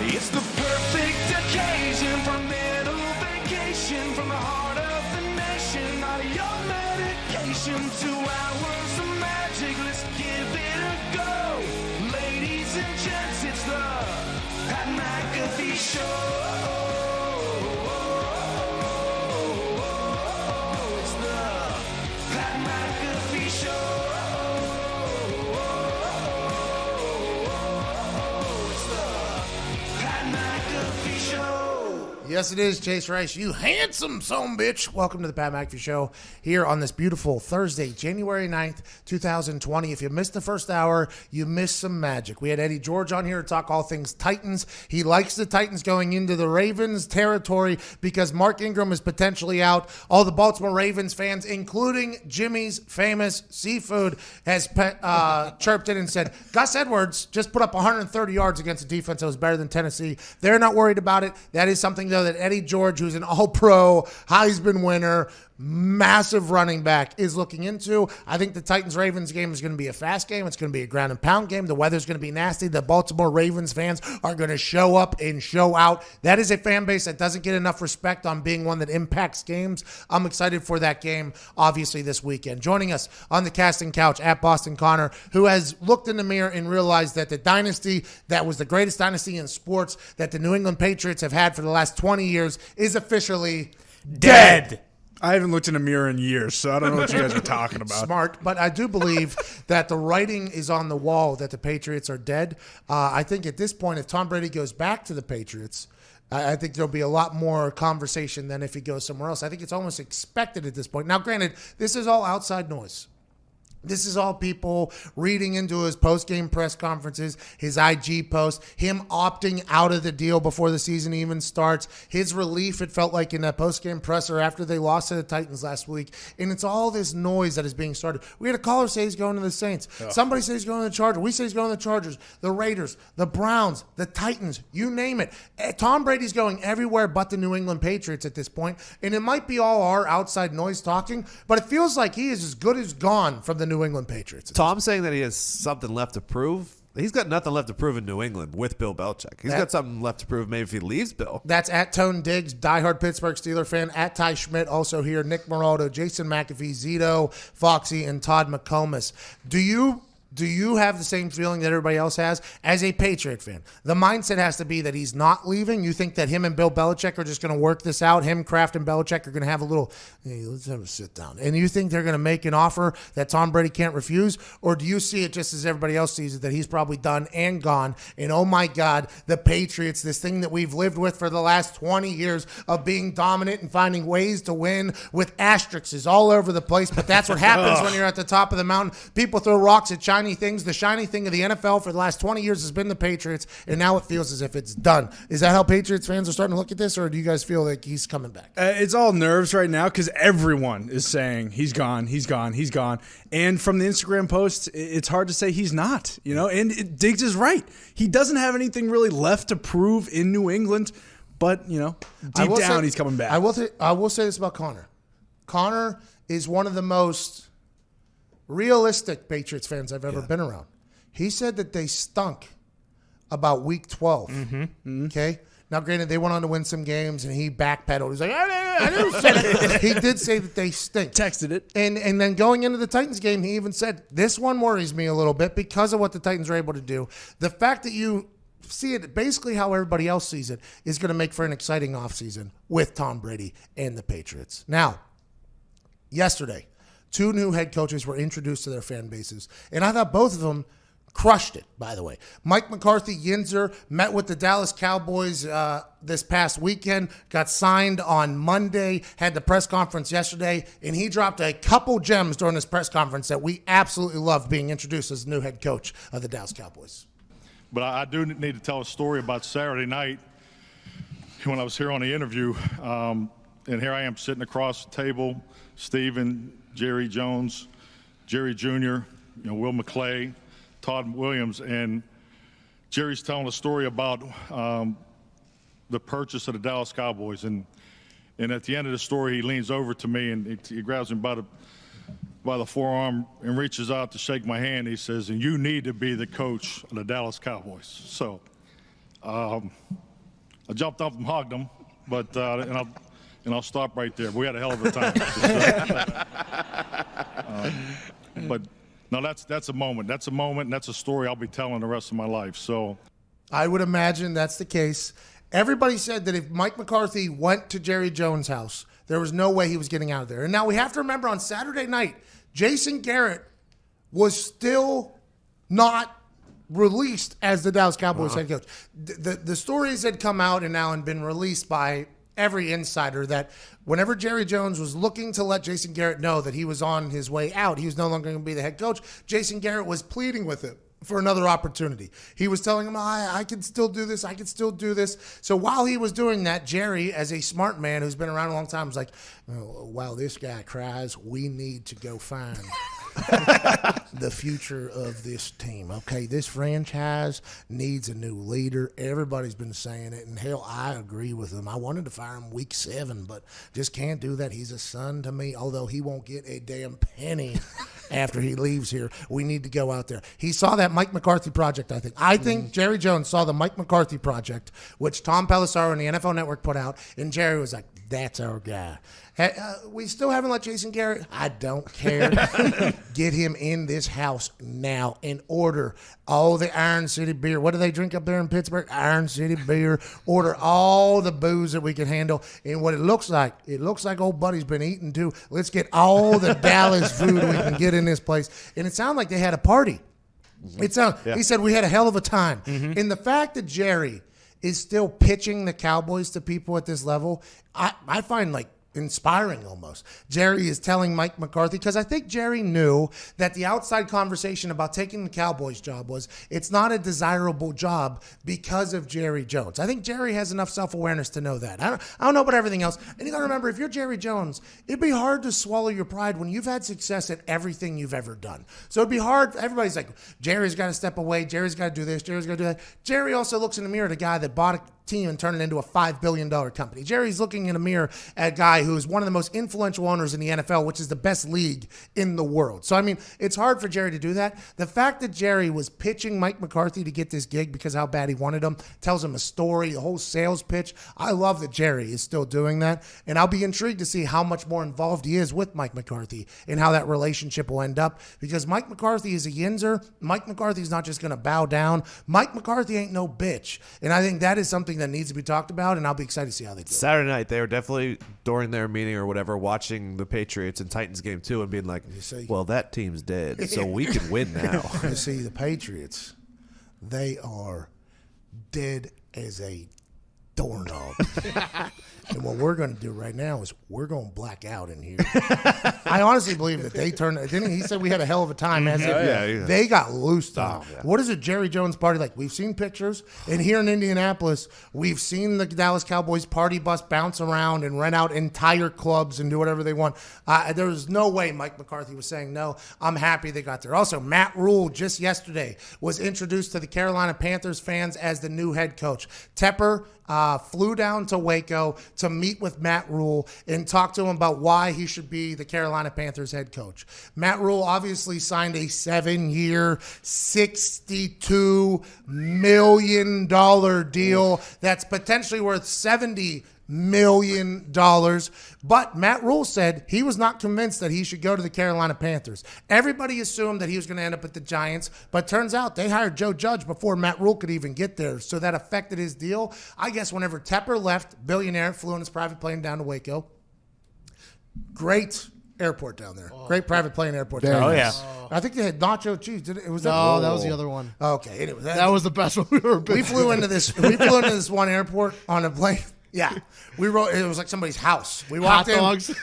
It's the perfect occasion for mental vacation from the heart of the nation. Not your medication, 2 hours of magic. Let's give it a go. Ladies and gents, it's the Pat McAfee Show. It's the Pat McAfee Show. Yes, it is, Chase Rice. You handsome son bitch. Welcome to the Pat McAfee Show here on this beautiful Thursday, January 9th, 2020. If you missed the first hour, you missed some magic. We had Eddie George on here to talk all things Titans. He likes the Titans going into the Ravens territory because Mark Ingram is potentially out. All the Baltimore Ravens fans, including Jimmy's Famous Seafood, has chirped in and said, Gus Edwards just put up 130 yards against a defense that was better than Tennessee. They're not worried about it. That is something, though, that Eddie George, who's an all-pro, Heisman winner, massive running back, is looking into. I think the Titans-Ravens game is going to be a fast game. It's going to be a ground and pound game. The weather's going to be nasty. The Baltimore Ravens fans are going to show up and show out. That is a fan base that doesn't get enough respect on being one that impacts games. I'm excited for that game, obviously, this weekend. Joining us on the casting couch at Boston Connor, who has looked in the mirror and realized that the dynasty that was the greatest dynasty in sports that the New England Patriots have had for the last 20 years is officially dead. I haven't looked in a mirror in years, so I don't know what you guys are talking about. Smart, but I do believe that the writing is on the wall that the Patriots are dead. I think at this point, if Tom Brady goes back to the Patriots, I think there'll be a lot more conversation than if he goes somewhere else. I think it's almost expected at this point. Now, granted, this is all outside noise. This is all people reading into his post-game press conferences, his IG post, him opting out of the deal before the season even starts, his relief, it felt like, in that post-game presser after they lost to the Titans last week. And it's all this noise that is being started. We had a caller say he's going to the Saints. Oh. Somebody says he's going to the Chargers. We say he's going to the Chargers, the Raiders, the Browns, the Titans, you name it. Tom Brady's going everywhere but the New England Patriots at this point. And it might be all our outside noise talking, but it feels like he is as good as gone from the New England Patriots. Tom saying that he has something left to prove. He's got nothing left to prove in New England with Bill Belichick. He's got something left to prove maybe if he leaves Bill. That's at Tone Diggs, diehard Pittsburgh Steeler fan. At Ty Schmidt, also here. Nick Moraldo, Jason McAfee, Zito, Foxy, and Todd McComas. Do you have the same feeling that everybody else has as a Patriot fan? The mindset has to be that he's not leaving. You think that him and Bill Belichick are just going to work this out? Him, Kraft, and Belichick are going to have a little, hey, let's have a sit down. And you think they're going to make an offer that Tom Brady can't refuse? Or do you see it just as everybody else sees it, that he's probably done and gone? And oh my God, the Patriots, this thing that we've lived with for the last 20 years of being dominant and finding ways to win with asterisks all over the place. But that's what happens when you're at the top of the mountain. People throw rocks at shiny things. The shiny thing of the NFL for the last 20 years has been the Patriots, and now it feels as if it's done. Is that how Patriots fans are starting to look at this, or do you guys feel like he's coming back? It's all nerves right now because everyone is saying he's gone, he's gone, he's gone. And from the Instagram posts, it's hard to say he's not, and Diggs is right. He doesn't have anything really left to prove in New England, but, deep down he's coming back. I will say this about Connor. Connor is one of the most realistic Patriots fans I've ever been around. He said that they stunk about week 12. Mm-hmm. Okay? Now, granted, they went on to win some games, and he backpedaled. He's like, I didn't say that. He did say that they stink. Texted it. And then going into the Titans game, he even said, this one worries me a little bit because of what the Titans are able to do. The fact that you see it basically how everybody else sees it is going to make for an exciting offseason with Tom Brady and the Patriots. Now, yesterday, 2 new head coaches were introduced to their fan bases, and I thought both of them crushed it, by the way. Mike McCarthy, Yinzer, met with the Dallas Cowboys this past weekend, got signed on Monday, had the press conference yesterday, and he dropped a couple gems during this press conference that we absolutely loved being introduced as the new head coach of the Dallas Cowboys. But I do need to tell a story about Saturday night when I was here on the interview, and here I am sitting across the table, Steven, Jerry Jones, Jerry Jr., Will McClay, Todd Williams, and Jerry's telling a story about the purchase of the Dallas Cowboys. And at the end of the story, he leans over to me and he grabs me by the forearm and reaches out to shake my hand. He says, and you need to be the coach of the Dallas Cowboys. So I jumped up and hugged him, but and I'll stop right there. We had a hell of a time. But no, that's a moment. That's a moment, and that's a story I'll be telling the rest of my life. So I would imagine that's the case. Everybody said that if Mike McCarthy went to Jerry Jones' house, there was no way he was getting out of there. And now we have to remember on Saturday night, Jason Garrett was still not released as the Dallas Cowboys head coach. The stories had come out and now had been released by every insider that whenever Jerry Jones was looking to let Jason Garrett know that he was on his way out, he was no longer going to be the head coach, Jason Garrett was pleading with him for another opportunity. He was telling him, I can still do this. I can still do this. So while he was doing that, Jerry, as a smart man who's been around a long time, was like, while this guy cries, we need to go find the future of this team. Okay, this franchise needs a new leader. Everybody's been saying it, and hell, I agree with him. I wanted to fire him week 7, but just can't do that. He's a son to me, although he won't get a damn penny after he leaves here. We need to go out there. He saw that Mike McCarthy project, I think. I think Jerry Jones saw the Mike McCarthy project, which Tom Pelissero and the NFL Network put out, and Jerry was like, that's our guy. We still haven't let Jason Garrett. I don't care. Get him in this house now and order all the Iron City beer. What do they drink up there in Pittsburgh? Iron City beer. Order all the booze that we can handle. And what it looks like old buddy's been eating too. Let's get all the Dallas food we can get in this place. And it sounded like they had a party. He said we had a hell of a time. And the fact that Jerry is still pitching the Cowboys to people at this level, I find like inspiring almost. Jerry is telling Mike McCarthy, because I think Jerry knew that the outside conversation about taking the Cowboys job was it's not a desirable job because of Jerry Jones. I think Jerry has enough self-awareness to know that. I don't know about everything else. And you got to remember, if you're Jerry Jones, it'd be hard to swallow your pride when you've had success at everything you've ever done. So it'd be hard. Everybody's like, Jerry's got to step away. Jerry's got to do this. Jerry's got to do that. Jerry also looks in the mirror at a guy that bought a team and turn it into a $5 billion company. Jerry's looking in a mirror at a guy who is one of the most influential owners in the NFL, which is the best league in the world. So, I mean, it's hard for Jerry to do that. The fact that Jerry was pitching Mike McCarthy to get this gig because how bad he wanted him tells him a story, a whole sales pitch. I love that Jerry is still doing that, and I'll be intrigued to see how much more involved he is with Mike McCarthy and how that relationship will end up, because Mike McCarthy is a yinzer. Mike McCarthy's not just going to bow down. Mike McCarthy ain't no bitch, and I think that is something that needs to be talked about, and I'll be excited to see how they do. Saturday night, they were definitely, during their meeting or whatever, watching the Patriots and Titans game too and being like, well, that team's dead, so we can win now. You see, the Patriots, they are dead as a doorknob. And what we're going to do right now is we're going to black out in here. I honestly believe that they turned. Didn't he said we had a hell of a time? As if they got loosed on. What is a Jerry Jones party like? We've seen pictures, and here in Indianapolis, we've seen the Dallas Cowboys party bus bounce around and rent out entire clubs and do whatever they want. There was no way Mike McCarthy was saying no. I'm happy they got there. Also, Matt Rule just yesterday was introduced to the Carolina Panthers fans as the new head coach. Tepper flew down to Waco to meet with Matt Rule and talk to him about why he should be the Carolina Panthers head coach. Matt Rule obviously signed a 7-year, $62 million deal that's potentially worth $70 million. But Matt Rule said he was not convinced that he should go to the Carolina Panthers. Everybody assumed that he was going to end up at the Giants, but turns out they hired Joe Judge before Matt Rule could even get there, so that affected his deal. I guess whenever Tepper left, billionaire, flew in his private plane down to Waco. Great airport down there. Great private plane airport down there. Yeah. I think they had nacho cheese. That was that was the other one. Okay. Anyway, that was the best one we ever been. We flew into this one airport on a plane. Yeah, we wrote. It was like somebody's house. We walked in.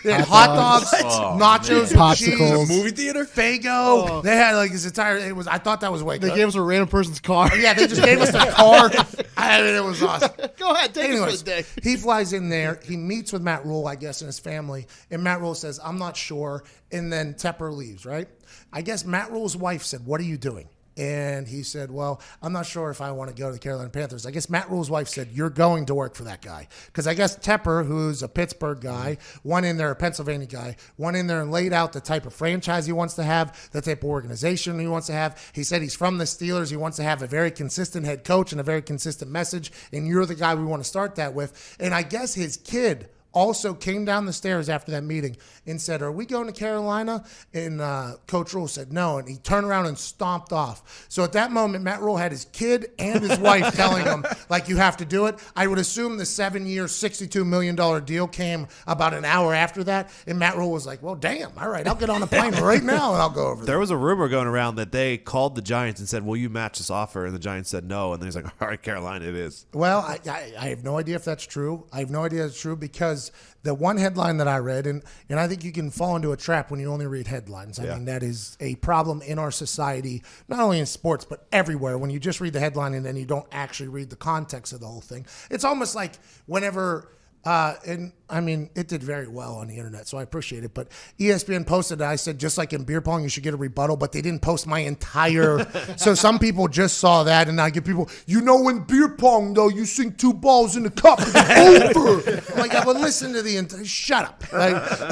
They had hot dogs, nachos, cheese, popsicles, movie theater, Fago. They had like this entire. It was. I thought that was way. They gave us a random person's car. Yeah, they just gave us their car. I mean, it was awesome. Go ahead, take us for the day. He flies in there. He meets with Matt Rule, I guess, and his family. And Matt Rule says, "I'm not sure." And then Tepper leaves. Right. I guess Matt Rule's wife said, "What are you doing?" And he said, well, I'm not sure if I want to go to the Carolina Panthers. I guess Matt Rule's wife said, you're going to work for that guy. Because I guess Tepper, who's a Pittsburgh guy, went in there, a Pennsylvania guy, went in there and laid out the type of franchise he wants to have, the type of organization he wants to have. He said he's from the Steelers. He wants to have a very consistent head coach and a very consistent message. And you're the guy we want to start that with. And I guess his kid also came down the stairs after that meeting and said, are we going to Carolina? And Coach Rule said no, and he turned around and stomped off. So at that moment, Matt Rule had his kid and his wife telling him, like, you have to do it. I would assume the 7-year, $62 million deal came about an hour after that, and Matt Rule was like, well, damn, all right, I'll get on a plane right now, and I'll go over there. There was a rumor going around that they called the Giants and said, will you match this offer? And the Giants said no, and then he's like, all right, Carolina, it is. Well, I have no idea if that's true. I have no idea if it's true because the one headline that I read, and I think you can fall into a trap when you only read headlines. I mean, that is a problem in our society, not only in sports, but everywhere. When you just read the headline and then you don't actually read the context of the whole thing. It's almost like whenever and I mean, it did very well on the internet, so I appreciate it. But ESPN posted that I said, just like in beer pong, you should get a rebuttal, but they didn't post my entire. So some people just saw that, and I get people, in beer pong, though, you sink 2 balls in the cup, it's over. I'm like, yeah, but listen to the entire. Shut up.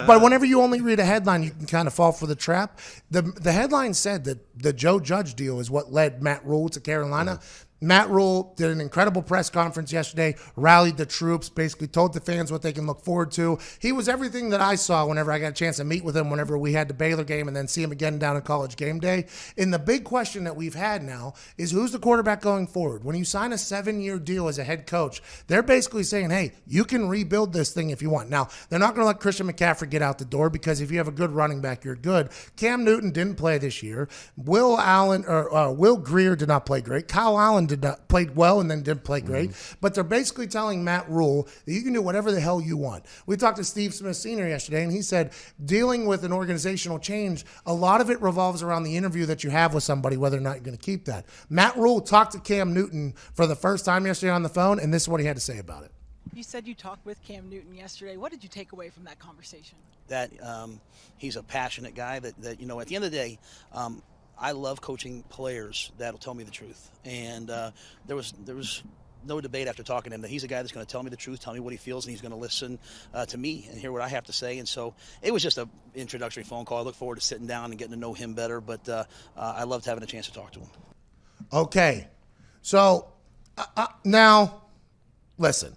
But whenever you only read a headline, you can kind of fall for the trap. The headline said that the Joe Judge deal is what led Matt Rule to Carolina. Matt Rule did an incredible press conference yesterday, rallied the troops, basically told the fans what they can look forward to. He was everything that I saw whenever I got a chance to meet with him, whenever we had the Baylor game and then see him again down at College Game Day. And the big question that we've had now is, who's the quarterback going forward? When you sign a 7-year deal as a head coach, they're basically saying, hey, you can rebuild this thing if you want. Now, they're not going to let Christian McCaffrey get out the door, because if you have a good running back, you're good. Cam Newton didn't play this year. Will Greer did not play great. Kyle Allen played well and then didn't play great. But they're basically telling Matt Rule that you can do whatever the hell you want. We talked to Steve Smith Sr. yesterday, and he said dealing with an organizational change, a lot of it revolves around the interview that you have with somebody, whether or not you're going to keep that. Matt Rule talked to Cam Newton for the first time yesterday on the phone, and this is what he had to say about it. You said you talked with Cam Newton yesterday. What did you take away from that conversation? That He's a passionate guy that at the end of the day, I love coaching players that'll tell me the truth. And there was no debate after talking to him that he's a guy that's going to tell me the truth, tell me what he feels, and he's going to listen to me and hear what I have to say. And so it was just an introductory phone call. I look forward to sitting down and getting to know him better, but I loved having a chance to talk to him. Okay. So now, listen.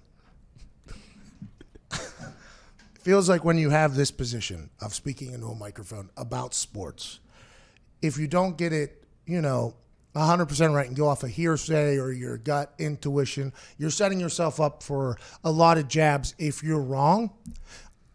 Feels like when you have this position of speaking into a microphone about sports, if you don't get it, 100% right and go off of hearsay or your gut intuition, you're setting yourself up for a lot of jabs if you're wrong.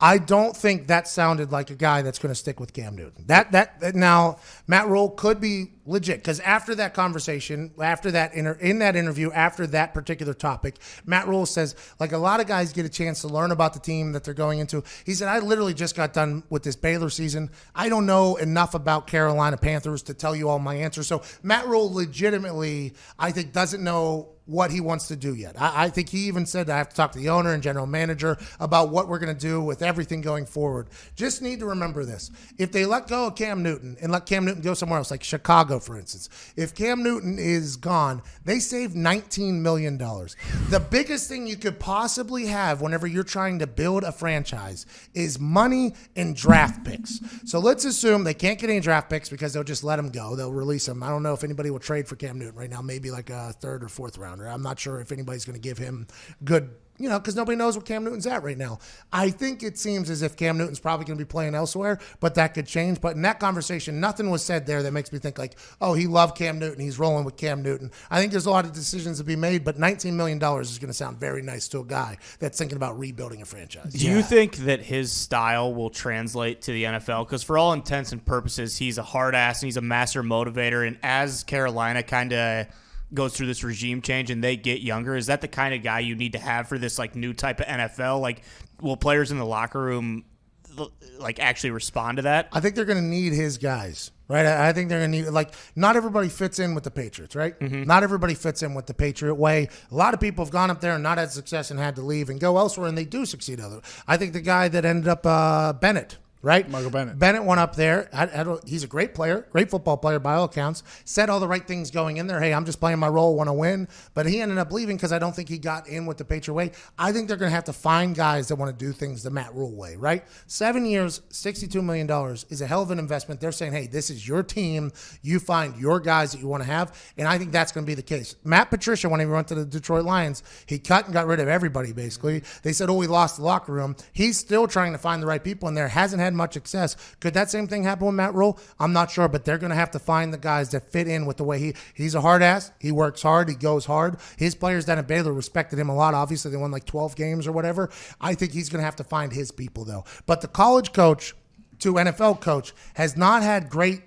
I don't think that sounded like a guy that's going to stick with Cam Newton. That now Matt Rule could be legit, because after that conversation, after that in that interview, after that particular topic, Matt Rule says, like, a lot of guys get a chance to learn about the team that they're going into. He said, I literally just got done with this Baylor season. I don't know enough about Carolina Panthers to tell you all my answers. So Matt Rule legitimately, I think, doesn't know what he wants to do yet. I think he even said, I have to talk to the owner and general manager about what we're going to do with everything going forward. Just need to remember this. If they let go of Cam Newton and let Cam Newton go somewhere else, like Chicago, for instance, if Cam Newton is gone, they save $19 million. The biggest thing you could possibly have whenever you're trying to build a franchise is money and draft picks. So let's assume they can't get any draft picks because they'll just let him go. They'll release him. I don't know if anybody will trade for Cam Newton right now, maybe like a 3rd or 4th rounder. I'm not sure if anybody's going to give him good, because nobody knows what Cam Newton's at right now. I think it seems as if Cam Newton's probably going to be playing elsewhere, but that could change. But in that conversation, nothing was said there that makes me think like, oh, he loved Cam Newton, he's rolling with Cam Newton. I think there's a lot of decisions to be made, but $19 million is going to sound very nice to a guy that's thinking about rebuilding a franchise. Do you think that his style will translate to the NFL? Because for all intents and purposes, he's a hard ass and he's a master motivator. And as Carolina kind of goes through this regime change and they get younger, is that the kind of guy you need to have for this like new type of NFL? Like, will players in the locker room like actually respond to that? I think they're going to need his guys, right? I think they're going to need, like, not everybody fits in with the Patriots, right? Mm-hmm. Not everybody fits in with the Patriot way. A lot of people have gone up there and not had success and had to leave and go elsewhere, and they do succeed. I think the guy that ended up Bennett right? Michael Bennett. Bennett went up there. He's a great player, great football player by all accounts. Said all the right things going in there. Hey, I'm just playing my role, want to win. But he ended up leaving because I don't think he got in with the Patriot way. I think they're going to have to find guys that want to do things the Matt Rule way, right? 7 years, $62 million is a hell of an investment. They're saying, hey, this is your team. You find your guys that you want to have. And I think that's going to be the case. Matt Patricia, when he went to the Detroit Lions, he cut and got rid of everybody, basically. They said, oh, we lost the locker room. He's still trying to find the right people in there. Hasn't had much success. Could that same thing happen with Matt Rule? I'm not sure, but they're going to have to find the guys that fit in with the way he's a hard ass. He works hard. He goes hard. His players down at Baylor respected him a lot. Obviously, they won like 12 games or whatever. I think he's going to have to find his people, though. But the college coach to NFL coach has not had great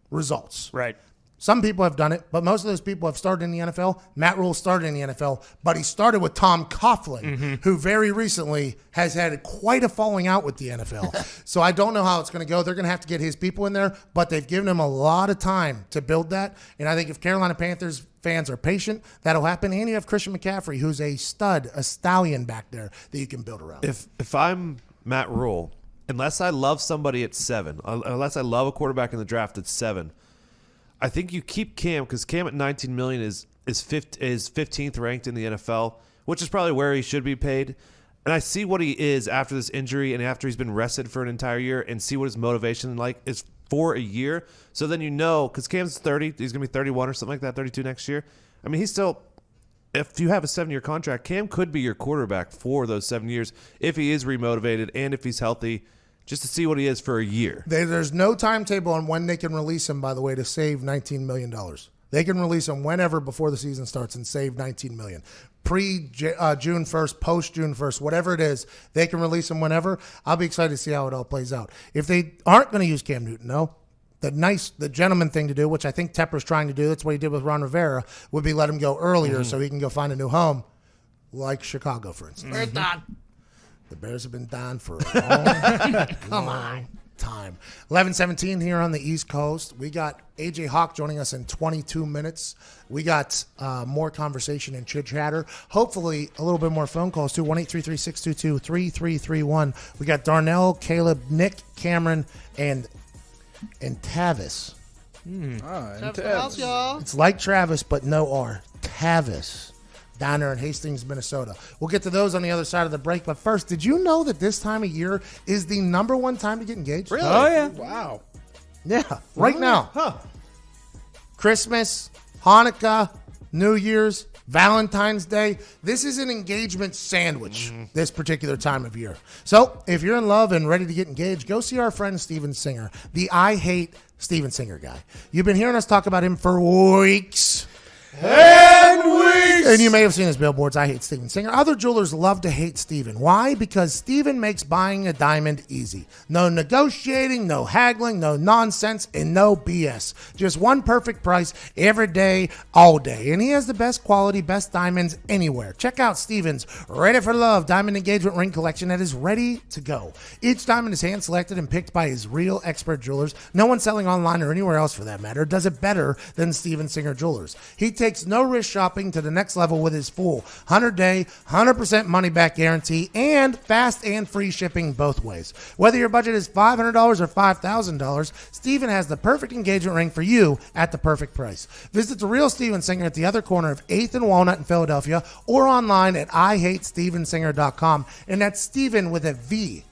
results. Right. Some people have done it, but most of those people have started in the NFL. Matt Rule started in the NFL, but he started with Tom Coughlin, who very recently has had quite a falling out with the NFL. So I don't know how it's going to go. They're going to have to get his people in there, but they've given him a lot of time to build that. And I think if Carolina Panthers fans are patient, that'll happen. And you have Christian McCaffrey, who's a stud, a stallion back there that you can build around. If I'm Matt Rule, unless I love somebody at 7, unless I love a quarterback in the draft at 7, I think you keep Cam because Cam at $19 million is 15th ranked in the NFL, which is probably where he should be paid. And I see what he is after this injury and after he's been rested for an entire year, and see what his motivation is for a year. So then because Cam's 30, he's going to be 31 or something like that, 32 next year. I mean, he's still, if you have a 7-year contract, Cam could be your quarterback for those 7 years if he is remotivated and if he's healthy, just to see what he is for a year. There's no timetable on when they can release him, by the way, to save $19 million. They can release him whenever before the season starts and save $19 million. June 1st, post June 1st, whatever it is, they can release him whenever. I'll be excited to see how it all plays out. If they aren't going to use Cam Newton, though, the gentleman thing to do, which I think Tepper's trying to do, that's what he did with Ron Rivera, would be let him go earlier so he can go find a new home, like Chicago, for instance. We're done. The Bears have been down for a long time. 11:17 here on the East Coast. We got AJ Hawk joining us in 22 minutes. We got more conversation and chit chatter. Hopefully, a little bit more phone calls too. 1-833-622-3331. We got Darnell, Caleb, Nick, Cameron, and Tavis. Tavis, y'all. It's like Travis, but no R. Tavis. Down there in Hastings, Minnesota. We'll get to those on the other side of the break. But first, did you know that this time of year is the number one time to get engaged? Really? Oh, yeah. Wow. Yeah, right now. Huh. Christmas, Hanukkah, New Year's, Valentine's Day. This is an engagement sandwich this particular time of year. So if you're in love and ready to get engaged, go see our friend Steven Singer, the I Hate Steven Singer guy. You've been hearing us talk about him for weeks. And you may have seen his billboards, I Hate Steven Singer. Other jewelers love to hate Steven. Why? Because Steven makes buying a diamond easy. No negotiating, no haggling, no nonsense, and no BS. Just one perfect price every day, all day. And he has the best quality, best diamonds anywhere. Check out Steven's Ready for Love diamond engagement ring collection that is ready to go. Each diamond is hand-selected and picked by his real expert jewelers. No one selling online or anywhere else for that matter does it better than Steven Singer Jewelers. He takes no risk shopping to the next level with his full 100-day, 100% money-back guarantee and fast and free shipping both ways. Whether your budget is $500 or $5,000, Steven has the perfect engagement ring for you at the perfect price. Visit the real Steven Singer at the other corner of 8th and Walnut in Philadelphia or online at IHateStevenSinger.com. And that's Steven with a V.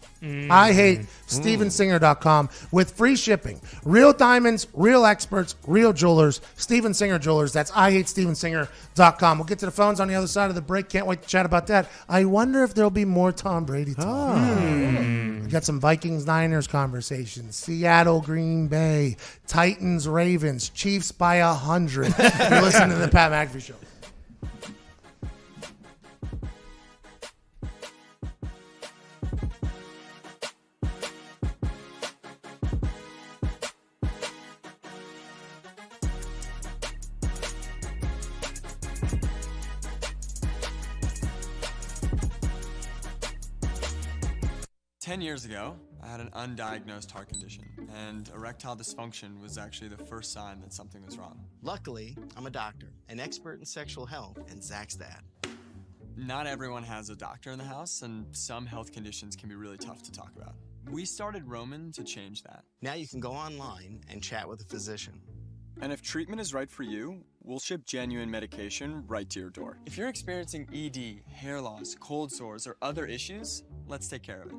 I hate StevenSinger.com with free shipping. Real diamonds, real experts, real jewelers. Steven Singer Jewelers. That's IHateStevenSinger.com. We'll get to the phones on the other side of the break. Can't wait to chat about that. I wonder if there'll be more Tom Brady talk. We got some Vikings-Niners conversations. Seattle, Green Bay, Titans, Ravens, Chiefs by 100. You're listening to the Pat McAfee Show. Ten years ago, I had an undiagnosed heart condition, and erectile dysfunction was actually the first sign that something was wrong. Luckily, I'm a doctor, an expert in sexual health, and Zach's dad. Not everyone has a doctor in the house, and some health conditions can be really tough to talk about. We started Roman to change that. Now you can go online and chat with a physician. And if treatment is right for you, we'll ship genuine medication right to your door. If you're experiencing ED, hair loss, cold sores, or other issues, let's take care of it.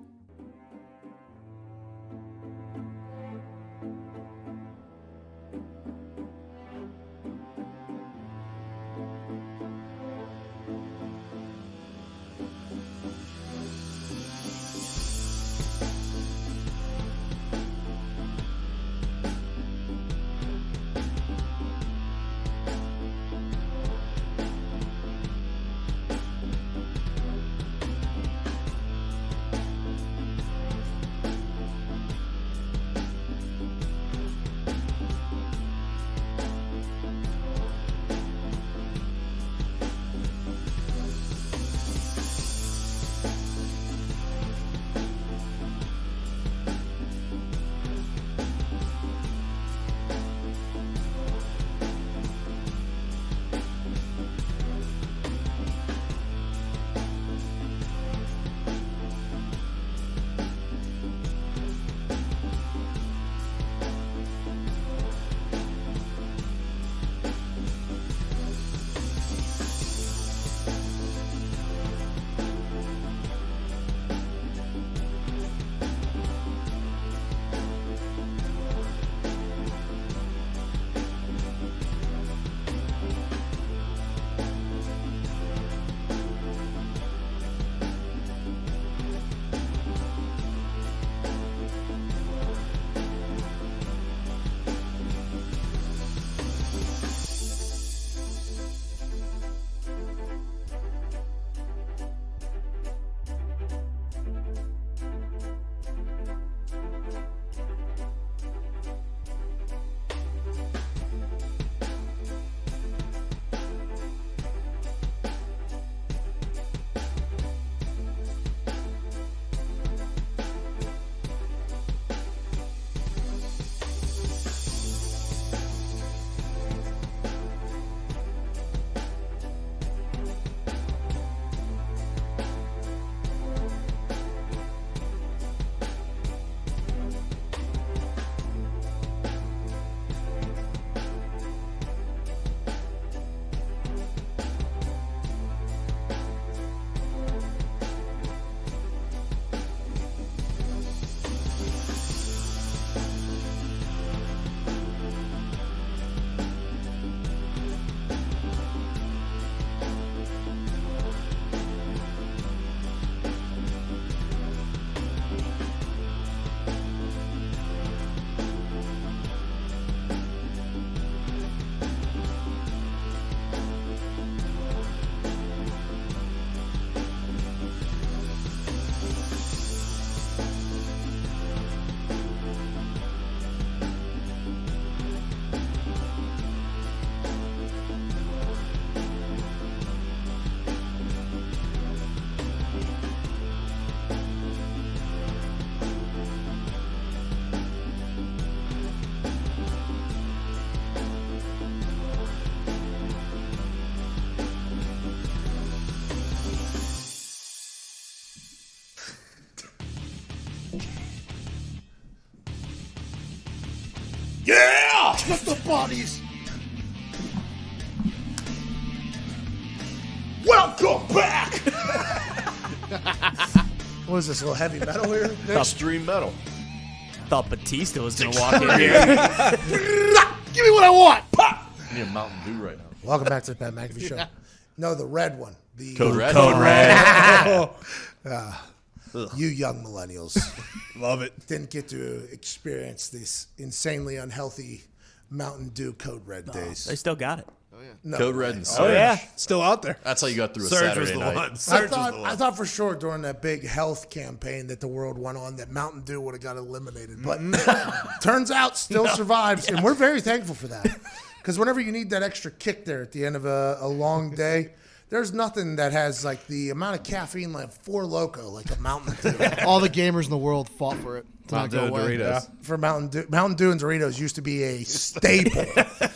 Yeah! Get the bodies! Welcome back! What is this, a little heavy metal here? Extreme metal. Thought Batista was going to walk in here. Give me what I want! Pop! I need a Mountain Dew right now. Welcome back to the Pat McAfee Show. No, the red one. The Code Red. Code Red. You young millennials. Love it. Didn't get to experience this insanely unhealthy Mountain Dew Code Red days. They still got it. Oh, yeah. No Code way. Red and Oh, Surge. yeah. Still out there. That's how you got through a Surge Saturday was the night. one. I Surge was the thought, one. I thought for sure during that big health campaign that the world went on that Mountain Dew would have got eliminated. But turns out still survives, and we're very thankful for that. Because whenever you need that extra kick there at the end of a long day, there's nothing that has like the amount of caffeine like Four Loko, like a Mountain Dew. All the gamers in the world fought for it to not go away. For Mountain Dew and Doritos used to be a staple.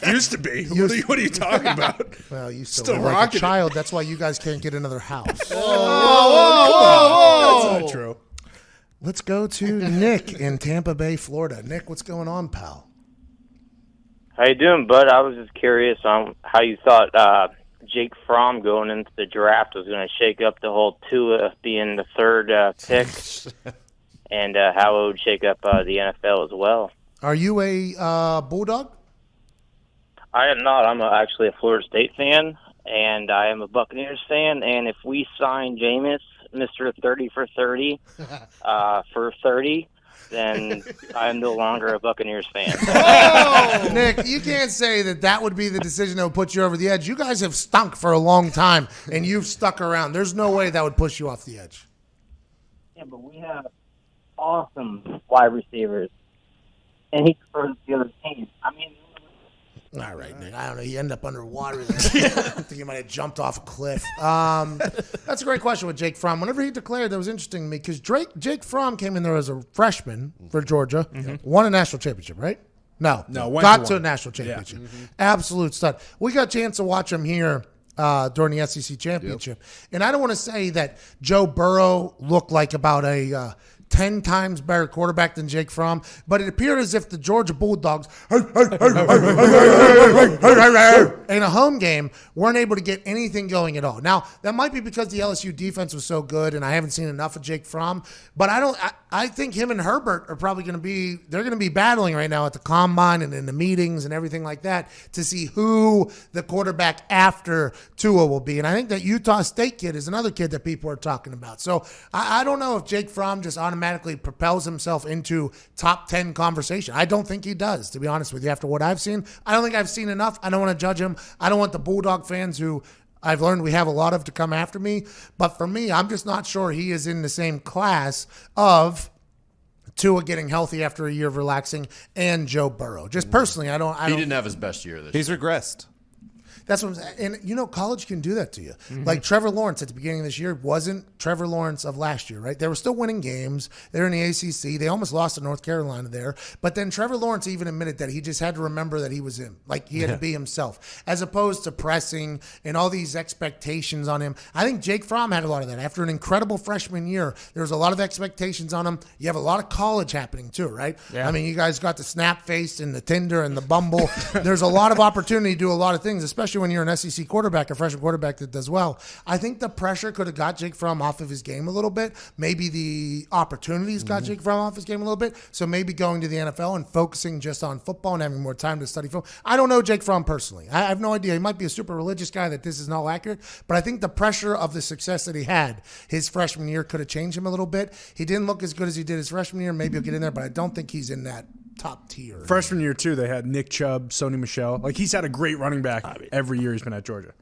Used to be. What are you talking about? Well, you Still still were like rocking a it. child. That's why you guys can't get another house. Whoa. That's not true. Let's go to Nick in Tampa Bay, Florida. Nick, what's going on, pal? How you doing, bud? I was just curious on how you thought Jake Fromm going into the draft was going to shake up the whole Tua being the third pick, and how it would shake up the NFL as well. Are you a Bulldog? I am not. I'm actually a Florida State fan, and I am a Buccaneers fan. And if we sign Jameis, Mr. 30 for 30, for 30, then I'm no longer a Buccaneers fan. Oh, Nick, you can't say that would be the decision that would put you over the edge. You guys have stunk for a long time, and you've stuck around. There's no way that would push you off the edge. Yeah, but we have awesome wide receivers, and he prefers the other team. I mean, all right, Nick. I don't know. You end up underwater. I think you might have jumped off a cliff. That's a great question with Jake Fromm. Whenever he declared, that was interesting to me because Jake Fromm came in there as a freshman for Georgia, won a national championship, right? No, got to a national championship. Yeah. Absolute stud. We got a chance to watch him here during the SEC championship, and I don't want to say that Joe Burrow looked like about a 10 times better quarterback than Jake Fromm, but it appeared as if the Georgia Bulldogs in a home game weren't able to get anything going at all. Now, that might be because the LSU defense was so good and I haven't seen enough of Jake Fromm, but I think him and Herbert are probably going to be battling right now at the combine and in the meetings and everything like that to see who the quarterback after Tua will be. And I think that Utah State kid is another kid that people are talking about. So I don't know if Jake Fromm just automatically propels himself into top 10 conversation. I don't think he does, to be honest with you. After what I've seen, I don't think I've seen enough. I don't want to judge him. I don't want the Bulldog fans who I've learned we have a lot of to come after me. But for me, I'm just not sure he is in the same class of Tua getting healthy after a year of relaxing and Joe Burrow. Just personally, I don't. He didn't have his best year this year. He's regressed. That's what I'm saying. And, college can do that to you. Mm-hmm. Like Trevor Lawrence at the beginning of this year wasn't Trevor Lawrence of last year, right? They were still winning games. They're in the ACC. They almost lost to North Carolina there. But then Trevor Lawrence even admitted that he just had to remember that he was him. Like, he had to be himself, as opposed to pressing and all these expectations on him. I think Jake Fromm had a lot of that. After an incredible freshman year, there was a lot of expectations on him. You have a lot of college happening too, right? Yeah. I mean, you guys got the Snap Face and the Tinder and the Bumble. There's a lot of opportunity to do a lot of things, especially when you're an SEC quarterback, a freshman quarterback that does well. I think the pressure could have got Jake Fromm off of his game a little bit. Maybe the opportunities got Jake Fromm off his game a little bit. So maybe going to the NFL and focusing just on football and having more time to study football. I don't know Jake Fromm personally. I have no idea. He might be a super religious guy that this is not accurate, but I think the pressure of the success that he had his freshman year could have changed him a little bit. He didn't look as good as he did his freshman year. Maybe he'll get in there, but I don't think he's in that top tier. Freshman year, too, they had Nick Chubb, Sony Michel. Like, he's had a great running back every year he's been at Georgia.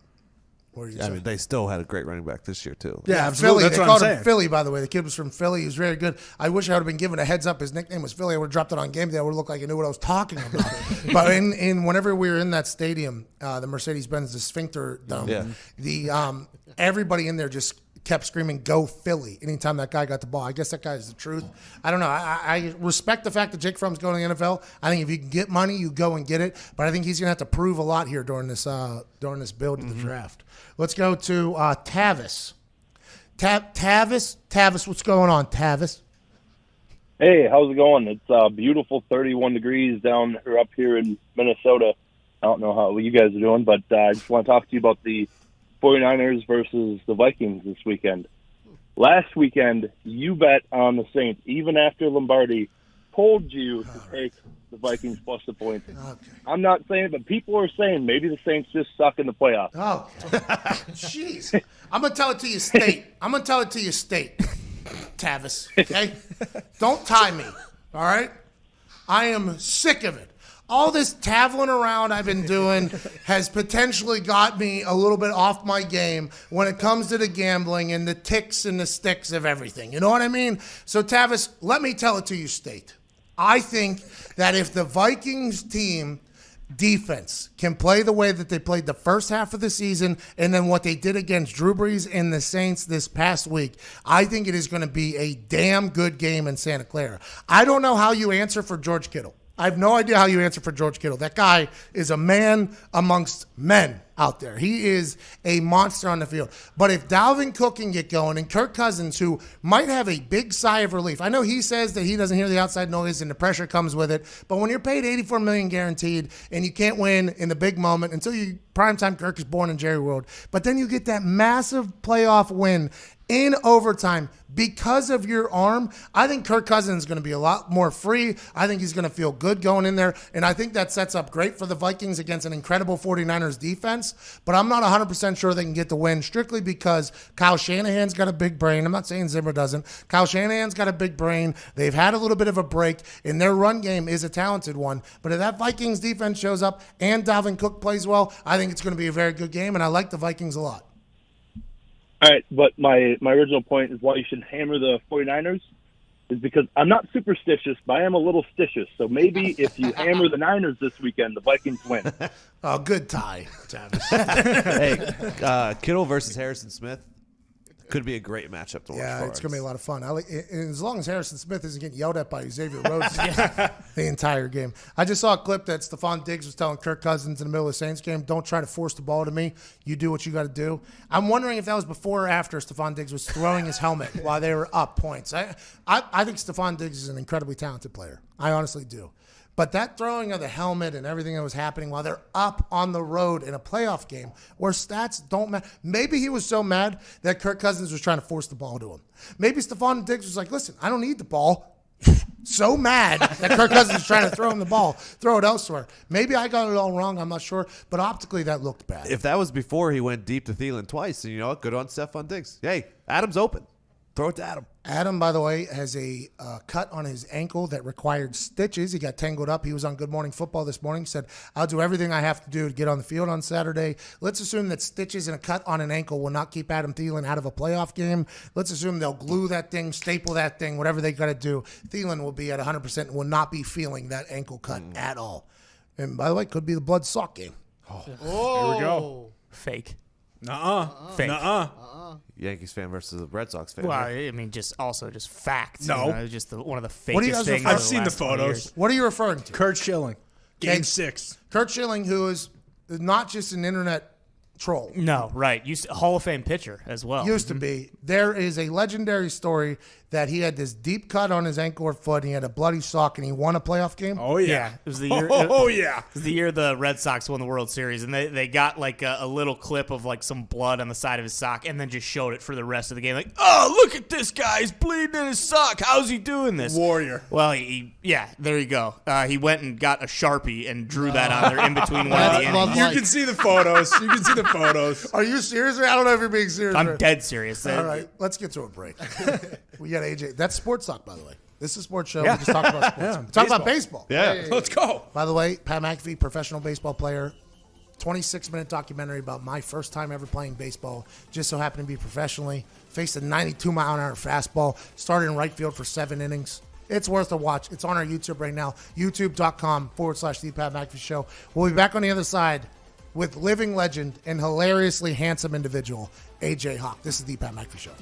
I mean, they still had a great running back this year, too. Yeah, absolutely. Philly. That's They what called I'm him saying. Philly, by the way. The kid was from Philly. He was very good. I wish I would have been given a heads up. His nickname was Philly. I would have dropped it on game day. I would have looked like I knew what I was talking about. But in whenever we were in that stadium, the Mercedes-Benz, the Sphincter Dome, the everybody in there just kept screaming, "Go Philly!" anytime that guy got the ball. I guess that guy is the truth. I don't know. I respect the fact that Jake Fromm's going to the NFL. I think if you can get money, you go and get it. But I think he's going to have to prove a lot here during this build to the draft. Let's go to Tavis. Tavis, what's going on, Tavis? Hey, how's it going? It's beautiful 31 degrees down or up here in Minnesota. I don't know how you guys are doing, but I just want to talk to you about the 49ers versus the Vikings this weekend. Last weekend, you bet on the Saints, even after Lombardi told you to take the Vikings plus the points. Okay. I'm not saying it, but people are saying maybe the Saints just suck in the playoffs. Oh, jeez. I'm going to tell it to you state. Tavis, okay? Don't tie me, all right? I am sick of it. All this taveling around I've been doing has potentially got me a little bit off my game when it comes to the gambling and the ticks and the sticks of everything. You know what I mean? So, Tavis, let me tell it to you, State. I think that if the Vikings team defense can play the way that they played the first half of the season and then what they did against Drew Brees and the Saints this past week, I think it is going to be a damn good game in Santa Clara. I don't know how you answer for George Kittle. I have no idea how you answer for George Kittle. That guy is a man amongst men. out there. He is a monster on the field. But if Dalvin Cook can get going and Kirk Cousins, who might have a big sigh of relief. I know he says that he doesn't hear the outside noise and the pressure comes with it. But when you're paid $84 million guaranteed and you can't win in the big moment until primetime Kirk is born in Jerry World, but then you get that massive playoff win in overtime because of your arm, I think Kirk Cousins is going to be a lot more free. I think he's going to feel good going in there, and I think that sets up great for the Vikings against an incredible 49ers defense, but I'm not 100% sure they can get the win strictly because Kyle Shanahan's got a big brain. I'm not saying Zimmer doesn't. Kyle Shanahan's got a big brain. They've had a little bit of a break, and their run game is a talented one, but if that Vikings defense shows up and Dalvin Cook plays well, I think it's going to be a very good game, and I like the Vikings a lot. All right, but my original point is why you should hammer the 49ers is because I'm not superstitious, but I am a little stitious. So maybe if you hammer the Niners this weekend, the Vikings win. Oh, good tie, Travis. Hey, Kittle versus Harrison Smith could be a great matchup to watch. Yeah, it's going to be a lot of fun. And as long as Harrison Smith isn't getting yelled at by Xavier Rhodes the entire game. I just saw a clip that Stephon Diggs was telling Kirk Cousins in the middle of the Saints game, don't try to force the ball to me. You do what you got to do. I'm wondering if that was before or after Stephon Diggs was throwing his helmet while they were up points. I think Stephon Diggs is an incredibly talented player. I honestly do. But that throwing of the helmet and everything that was happening while they're up on the road in a playoff game where stats don't matter. Maybe he was so mad that Kirk Cousins was trying to force the ball to him. Maybe Stephon Diggs was like, listen, I don't need the ball. So mad that Kirk Cousins was trying to throw him the ball, throw it elsewhere. Maybe I got it all wrong. I'm not sure. But optically, that looked bad. If that was before he went deep to Thielen twice, and you know what? Good on Stephon Diggs. Hey, Adam's open. Throw it to Adam. Adam, by the way, has a cut on his ankle that required stitches. He got tangled up. He was on Good Morning Football this morning. He said, I'll do everything I have to do to get on the field on Saturday. Let's assume that stitches and a cut on an ankle will not keep Adam Thielen out of a playoff game. Let's assume they'll glue that thing, staple that thing, whatever they got to do. Thielen will be at 100% and will not be feeling that ankle cut at all. And by the way, could be the blood sock game. Oh. Here we go. Fake. Fake. Yankees fan versus the Red Sox fan. Well, I mean, just facts. No. You know, just one of the fakest What are you guys things. referring I've seen the photos. What are you referring to? Kurt Schilling. Game 6. Kurt Schilling, who is not just an internet troll. No, right. Hall of Fame pitcher as well. Used to be. There is a legendary story that he had this deep cut on his ankle or foot, and he had a bloody sock, and he won a playoff game. Oh, yeah. It was the year. Yeah. It was the year the Red Sox won the World Series, and they got like a little clip of like some blood on the side of his sock, and then just showed it for the rest of the game. Like, oh, look at this guy. He's bleeding in his sock. How's he doing this? Warrior. Well, there you go. He went and got a Sharpie and drew that on there in between one of the innings. You can see the photos. Are you serious? I don't know if you're being serious. I'm dead serious. All right, let's get to a break. We got AJ. That's Sports Talk, by the way. This is a sports show. Yeah. We just talk about sports. Talk about baseball. Yeah. Let's go. By the way, Pat McAfee, professional baseball player, 26-minute documentary about my first time ever playing baseball. Just so happened to be professionally. Faced a 92-mile-an-hour fastball. Started in right field for 7 innings. It's worth a watch. It's on our YouTube right now. YouTube.com/The Pat McAfee Show. We'll be back on the other side with living legend and hilariously handsome individual, AJ Hawk. This is The Pat McAfee Show.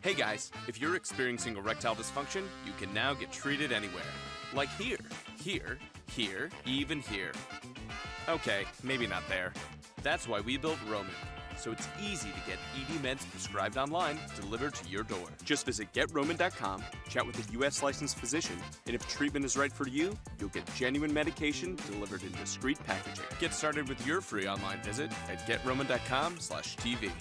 Hey guys, if you're experiencing erectile dysfunction, you can now get treated anywhere. Like here, even here. Okay, maybe not there. That's why we built Roman. So it's easy to get ED meds prescribed online delivered to your door. Just visit GetRoman.com, chat with a U.S. licensed physician, and if treatment is right for you, you'll get genuine medication delivered in discreet packaging. Get started with your free online visit at GetRoman.com/TV.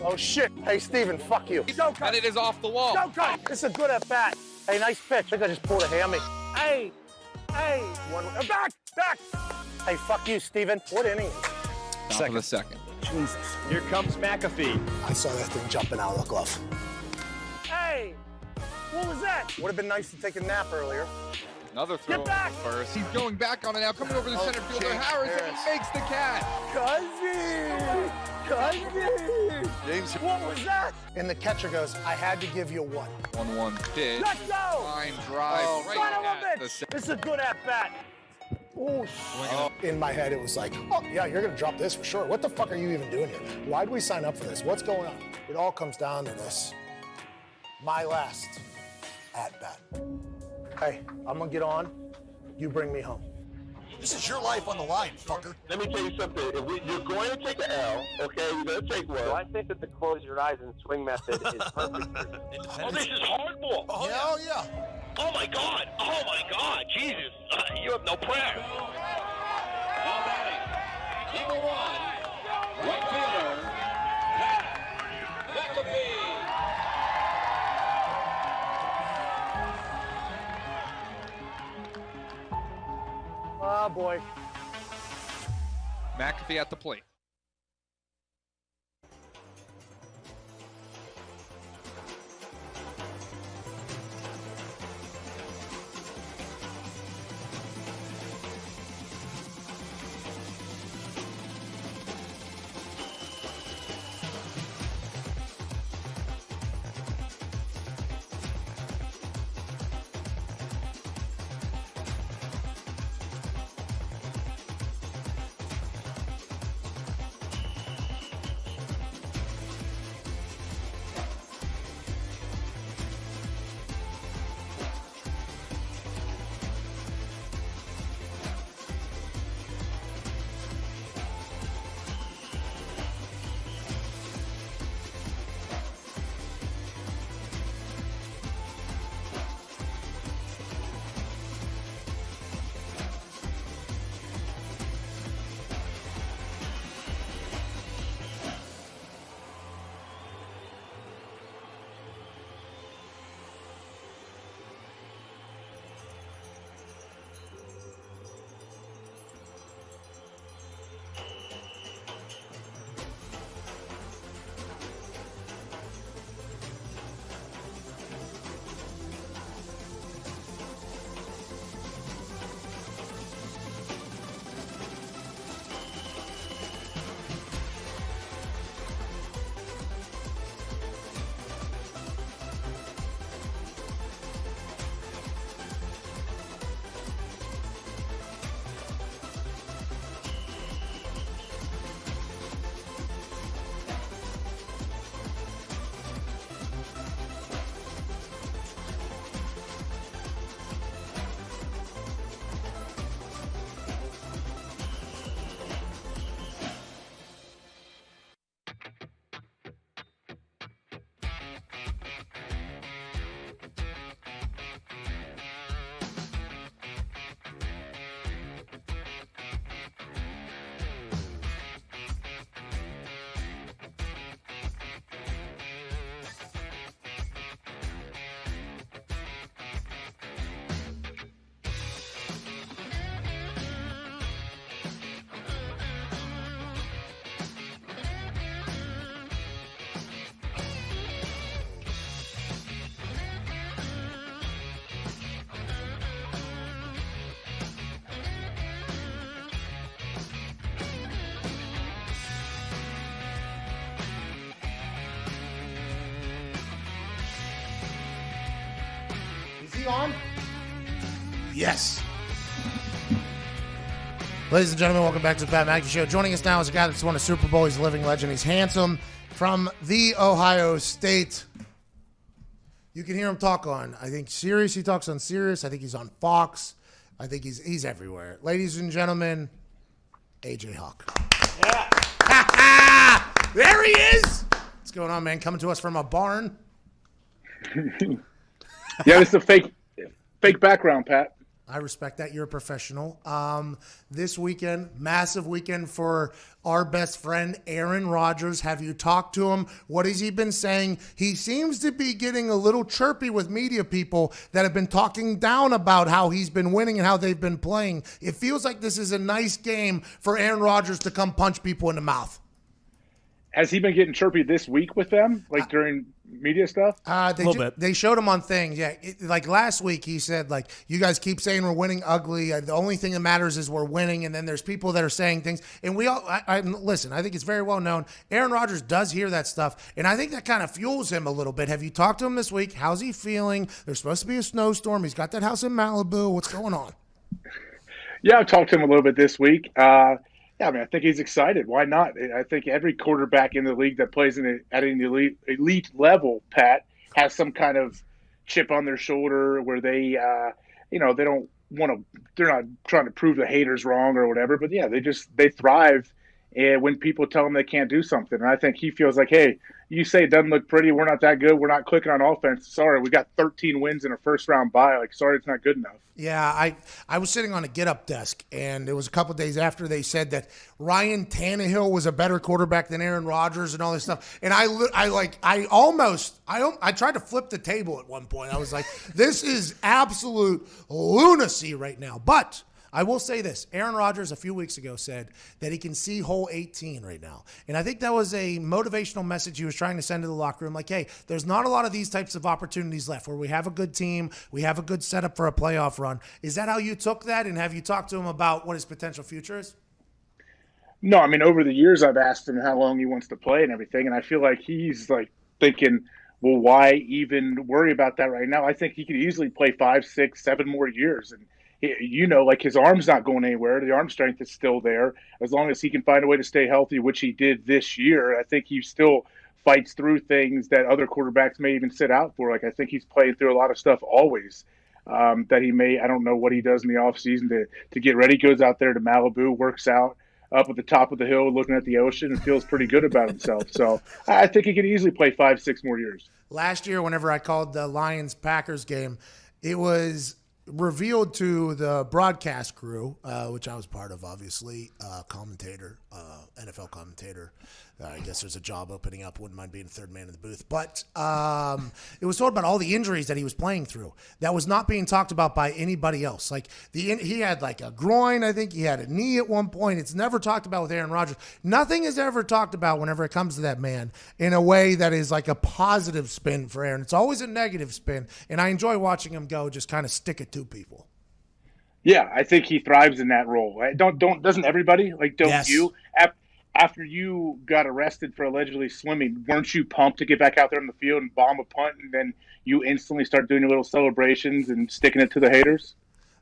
Oh, shit. Hey, Steven, fuck you. And it is off the wall. Don't cut. This is a good at bat. Hey, nice pitch. I think I just pulled a hammy. Hey. Back. Hey, fuck you, Steven. What inning? Top of the second. Jesus. Here comes McAfee. I saw that thing jumping out of the glove. Hey. What was that? Would have been nice to take a nap earlier. Another throw first. He's going back on it now, coming over the center fielder. Harris makes the catch. Cousin! James, what was that? And the catcher goes, I had to give you one. 1-1 pitch. Let's go! Line drive. Oh, right son of a at bitch! the This is a good at-bat. Oh, in my head, it was like, oh, yeah, you're going to drop this for sure. What the fuck are you even doing here? Why'd we sign up for this? What's going on? It all comes down to this. My last at-bat. Hey, I'm going to get on. You bring me home. This is your life on the line, fucker. Let me tell you something. You're going to take an L, okay? You're going to take one. So I think that the close your eyes and swing method is perfect. Oh, this is hardball. Oh, yeah. Oh, my God. Oh, my God. Jesus. You have no prayer. Number 1, right fielder, McAfee. Oh, boy. McAfee at the plate. On? Yes. Ladies and gentlemen, welcome back to the Pat McAfee Show. Joining us now is a guy that's won a Super Bowl. He's a living legend. He's handsome from the Ohio State. You can hear him talk on, I think, Sirius. He talks on Sirius. I think he's on Fox. I think he's everywhere. Ladies and gentlemen, AJ Hawk. Yeah. There he is. What's going on, man? Coming to us from a barn. Yeah, it's a fake background, Pat. I respect that. You're a professional. This weekend, massive weekend for our best friend, Aaron Rodgers. Have you talked to him? What has he been saying? He seems to be getting a little chirpy with media people that have been talking down about how he's been winning and how they've been playing. It feels like this is a nice game for Aaron Rodgers to come punch people in the mouth. Has he been getting chirpy this week with them, like during media stuff? They showed him on things. Yeah, like last week he said, like, you guys keep saying we're winning ugly. The only thing that matters is we're winning. And then there's people that are saying things. And we all, listen, I think it's very well known. Aaron Rodgers does hear that stuff. And I think that kind of fuels him a little bit. Have you talked to him this week? How's he feeling? There's supposed to be a snowstorm. He's got that house in Malibu. What's going on? Yeah, I've talked to him a little bit this week. Yeah, I mean, I think he's excited. Why not? I think every quarterback in the league that plays at an elite level, Pat, has some kind of chip on their shoulder where they, they don't want to. They're not trying to prove the haters wrong or whatever. But yeah, they thrive, and when people tell them they can't do something, and I think he feels like, hey, you say it doesn't look pretty. We're not that good. We're not clicking on offense. Sorry, we got 13 wins in a first-round bye. Like, sorry, it's not good enough. Yeah, I was sitting on a get-up desk, and it was a couple of days after they said that Ryan Tannehill was a better quarterback than Aaron Rodgers and all this stuff. And I tried to flip the table at one point. I was like, this is absolute lunacy right now. But I will say this. Aaron Rodgers a few weeks ago said that he can see hole 18 right now. And I think that was a motivational message he was trying to send to the locker room. Like, hey, there's not a lot of these types of opportunities left where we have a good team, we have a good setup for a playoff run. Is that how you took that? And have you talked to him about what his potential future is? No, I mean, over the years I've asked him how long he wants to play and everything. And I feel like he's like thinking, well, why even worry about that right now? I think he could easily play 5, 6, 7 more years. And like his arm's not going anywhere. The arm strength is still there. As long as he can find a way to stay healthy, which he did this year, I think he still fights through things that other quarterbacks may even sit out for. Like, I think he's playing through a lot of stuff always that he may. I don't know what he does in the offseason to get ready. Goes out there to Malibu, works out up at the top of the hill looking at the ocean and feels pretty good about himself. So I think he could easily play 5, 6 more years. Last year, whenever I called the Lions-Packers game, it was revealed to the broadcast crew, which I was part of, obviously, commentator, NFL commentator. I guess there's a job opening up. Wouldn't mind being third man in the booth. But it was told about all the injuries that he was playing through. That was not being talked about by anybody else. Like he had like a groin. I think he had a knee at one point. It's never talked about with Aaron Rodgers. Nothing is ever talked about whenever it comes to that man in a way that is like a positive spin for Aaron. It's always a negative spin. And I enjoy watching him go just kind of stick it to people. Yeah, I think he thrives in that role. Doesn't everybody? Like, don't yes. you? After you got arrested for allegedly swimming, weren't you pumped to get back out there on the field and bomb a punt, and then you instantly start doing your little celebrations and sticking it to the haters?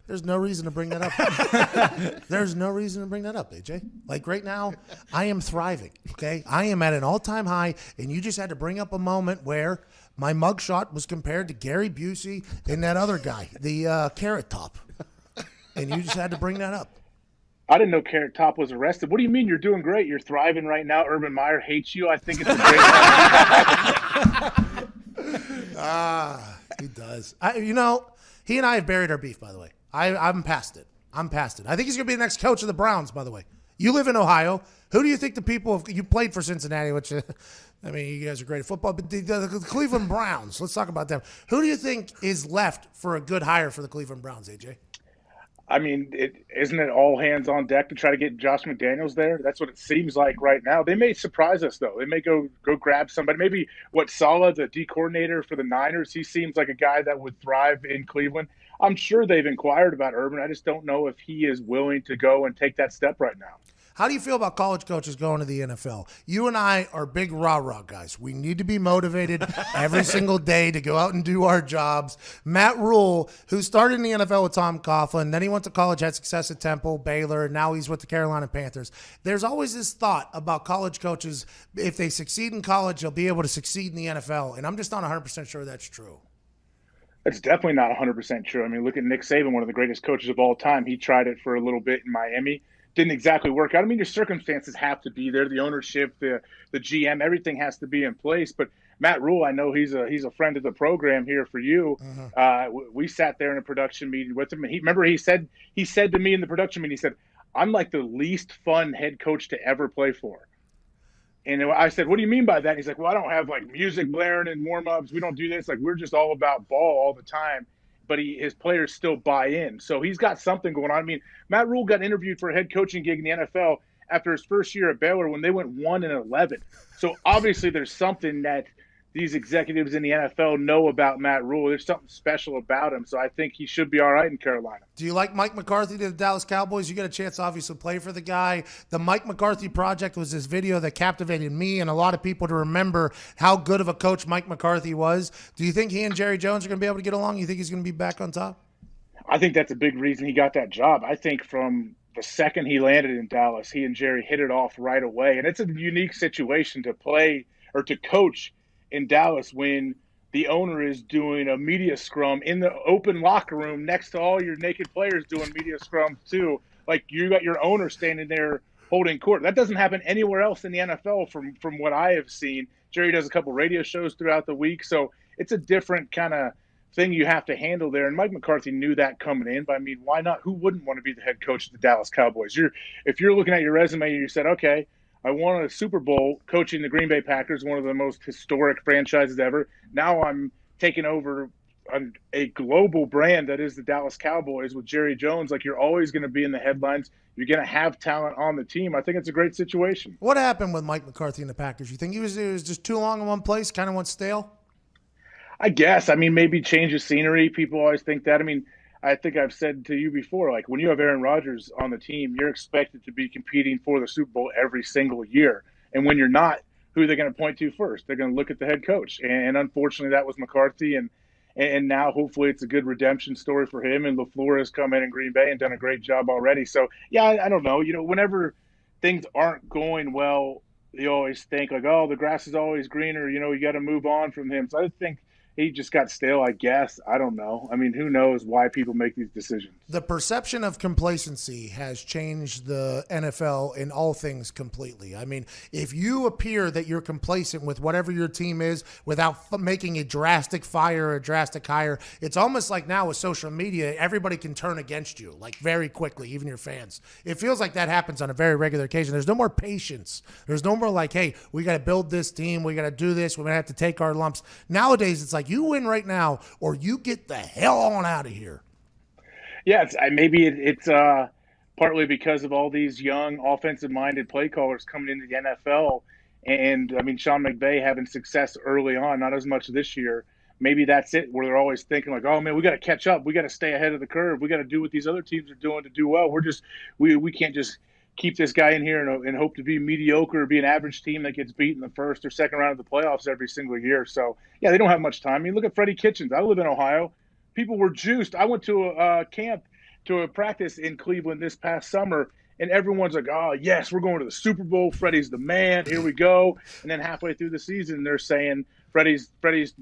There's no reason to bring that up. There's no reason to bring that up, AJ. Like right now, I am thriving, okay? I am at an all-time high, and you just had to bring up a moment where my mugshot was compared to Gary Busey and that other guy, the Carrot Top. And you just had to bring that up. I didn't know Carrot Top was arrested. What do you mean you're doing great? You're thriving right now. Urban Meyer hates you. I think it's a great he does. He and I have buried our beef, by the way. I'm past it. I think he's going to be the next coach of the Browns, by the way. You live in Ohio. Who do you think the people – you played for Cincinnati, which – I mean, you guys are great at football. But the Cleveland Browns, let's talk about them. Who do you think is left for a good hire for the Cleveland Browns, AJ? I mean, isn't it all hands on deck to try to get Josh McDaniels there? That's what it seems like right now. They may surprise us, though. They may go grab somebody. Maybe Saleh, the D coordinator for the Niners, he seems like a guy that would thrive in Cleveland. I'm sure they've inquired about Urban. I just don't know if he is willing to go and take that step right now. How do you feel about college coaches going to the NFL? You and I are big rah-rah guys. We need to be motivated every single day to go out and do our jobs. Matt Rule, who started in the NFL with Tom Coughlin, then he went to college, had success at Temple, Baylor, and now he's with the Carolina Panthers. There's always this thought about college coaches, if they succeed in college, they'll be able to succeed in the NFL, and I'm just not 100% sure that's true. That's definitely not 100% true. I mean, look at Nick Saban, one of the greatest coaches of all time. He tried it for a little bit in Miami. Didn't exactly work out. I mean, your circumstances have to be there. The ownership, the GM, everything has to be in place. But Matt Rule, I know he's a friend of the program here for you. We sat there in a production meeting with him, and he said to me in the production meeting, he said, "I'm like the least fun head coach to ever play for." And I said, "What do you mean by that?" And he's like, "Well, I don't have like music blaring and warm ups. We don't do this. Like we're just all about ball all the time." But his players still buy in. So he's got something going on. I mean, Matt Rule got interviewed for a head coaching gig in the NFL, after his first year at Baylor when they went 1-11. So obviously there's something that these executives in the NFL know about Matt Rule. There's something special about him. So I think he should be all right in Carolina. Do you like Mike McCarthy to the Dallas Cowboys? You get a chance to obviously play for the guy. The Mike McCarthy Project was this video that captivated me and a lot of people to remember how good of a coach Mike McCarthy was. Do you think he and Jerry Jones are going to be able to get along? You think he's going to be back on top? I think that's a big reason he got that job. I think from the second he landed in Dallas, he and Jerry hit it off right away. And it's a unique situation to play or to coach in Dallas when the owner is doing a media scrum in the open locker room next to all your naked players doing media scrum too. Like you got your owner standing there holding court. That doesn't happen anywhere else in the NFL from what I have seen. Jerry does a couple radio shows throughout the week. So it's a different kind of thing you have to handle there. And Mike McCarthy knew that coming in, but I mean, why not? Who wouldn't want to be the head coach of the Dallas Cowboys? If you're looking at your resume and you said, okay, I won a Super Bowl coaching the Green Bay Packers, one of the most historic franchises ever. Now I'm taking over a global brand that is the Dallas Cowboys with Jerry Jones. Like, you're always going to be in the headlines. You're going to have talent on the team. I think it's a great situation. What happened with Mike McCarthy and the Packers? You think it was just too long in one place, kind of went stale? I guess. I mean, maybe change of scenery. People always think that. I mean, I think I've said to you before, like when you have Aaron Rodgers on the team, you're expected to be competing for the Super Bowl every single year. And when you're not, who are they going to point to first? They're going to look at the head coach. And unfortunately, that was McCarthy. And now hopefully it's a good redemption story for him. And LaFleur has come in Green Bay and done a great job already. So, yeah, I don't know. You know, whenever things aren't going well, you always think like, oh, the grass is always greener. You know, you got to move on from him. So I think he just got stale, I guess. I don't know. I mean, who knows why people make these decisions? The perception of complacency has changed the NFL in all things completely. I mean, if you appear that you're complacent with whatever your team is without making a drastic fire or a drastic hire, it's almost like now with social media, everybody can turn against you, like very quickly, even your fans. It feels like that happens on a very regular occasion. There's no more patience. There's no more like, hey, we got to build this team. We got to do this. We're going to have to take our lumps. Nowadays, it's like, you win right now or you get the hell on out of here. Yeah, maybe it's partly because of all these young offensive-minded play callers coming into the NFL. And, I mean, Sean McVay having success early on, not as much this year. Maybe that's it, where they're always thinking like, oh, man, we got to catch up. We got to stay ahead of the curve. We got to do what these other teams are doing to do well. We can't just keep this guy in here and hope to be mediocre or be an average team that gets beat in the first or second round of the playoffs every single year. So, yeah, they don't have much time. I mean, look at Freddie Kitchens. I live in Ohio. People were juiced. I went to a camp, to a practice in Cleveland this past summer, and everyone's like, oh, yes, we're going to the Super Bowl. Freddie's the man. Here we go. And then halfway through the season, they're saying Freddie's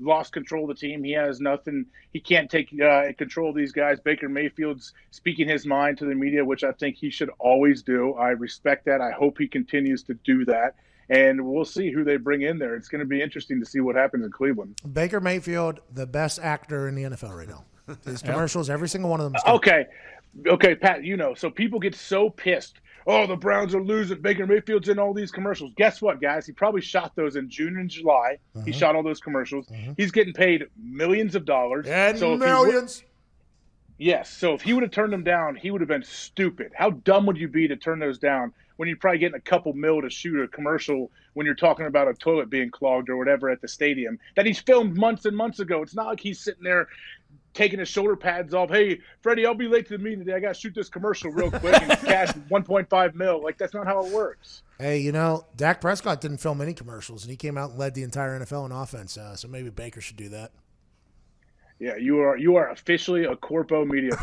lost control of the team. He has nothing. He can't take control of these guys. Baker Mayfield's speaking his mind to the media, which I think he should always do. I respect that. I hope he continues to do that. And we'll see who they bring in there. It's going to be interesting to see what happens in Cleveland. Baker Mayfield, the best actor in the NFL right now. His commercials, every single one of them. Okay, Pat, you know, so people get so pissed. Oh, the Browns are losing. Baker Mayfield's in all these commercials. Guess what, guys? He probably shot those in June and July. He shot all those commercials. He's getting paid millions of dollars. And so millions. Yes. So if he would have turned them down, he would have been stupid. How dumb would you be to turn those down when you're probably getting a couple mil to shoot a commercial when you're talking about a toilet being clogged or whatever at the stadium that he's filmed months and months ago? It's not like he's sitting there taking his shoulder pads off. Hey, Freddie, I'll be late to the meeting today. I got to shoot this commercial real quick and cash 1.5 mil. Like, that's not how it works. Hey, you know, Dak Prescott didn't film any commercials, and he came out and led the entire NFL in offense. So maybe Baker should do that. Yeah, you are officially a corpo media.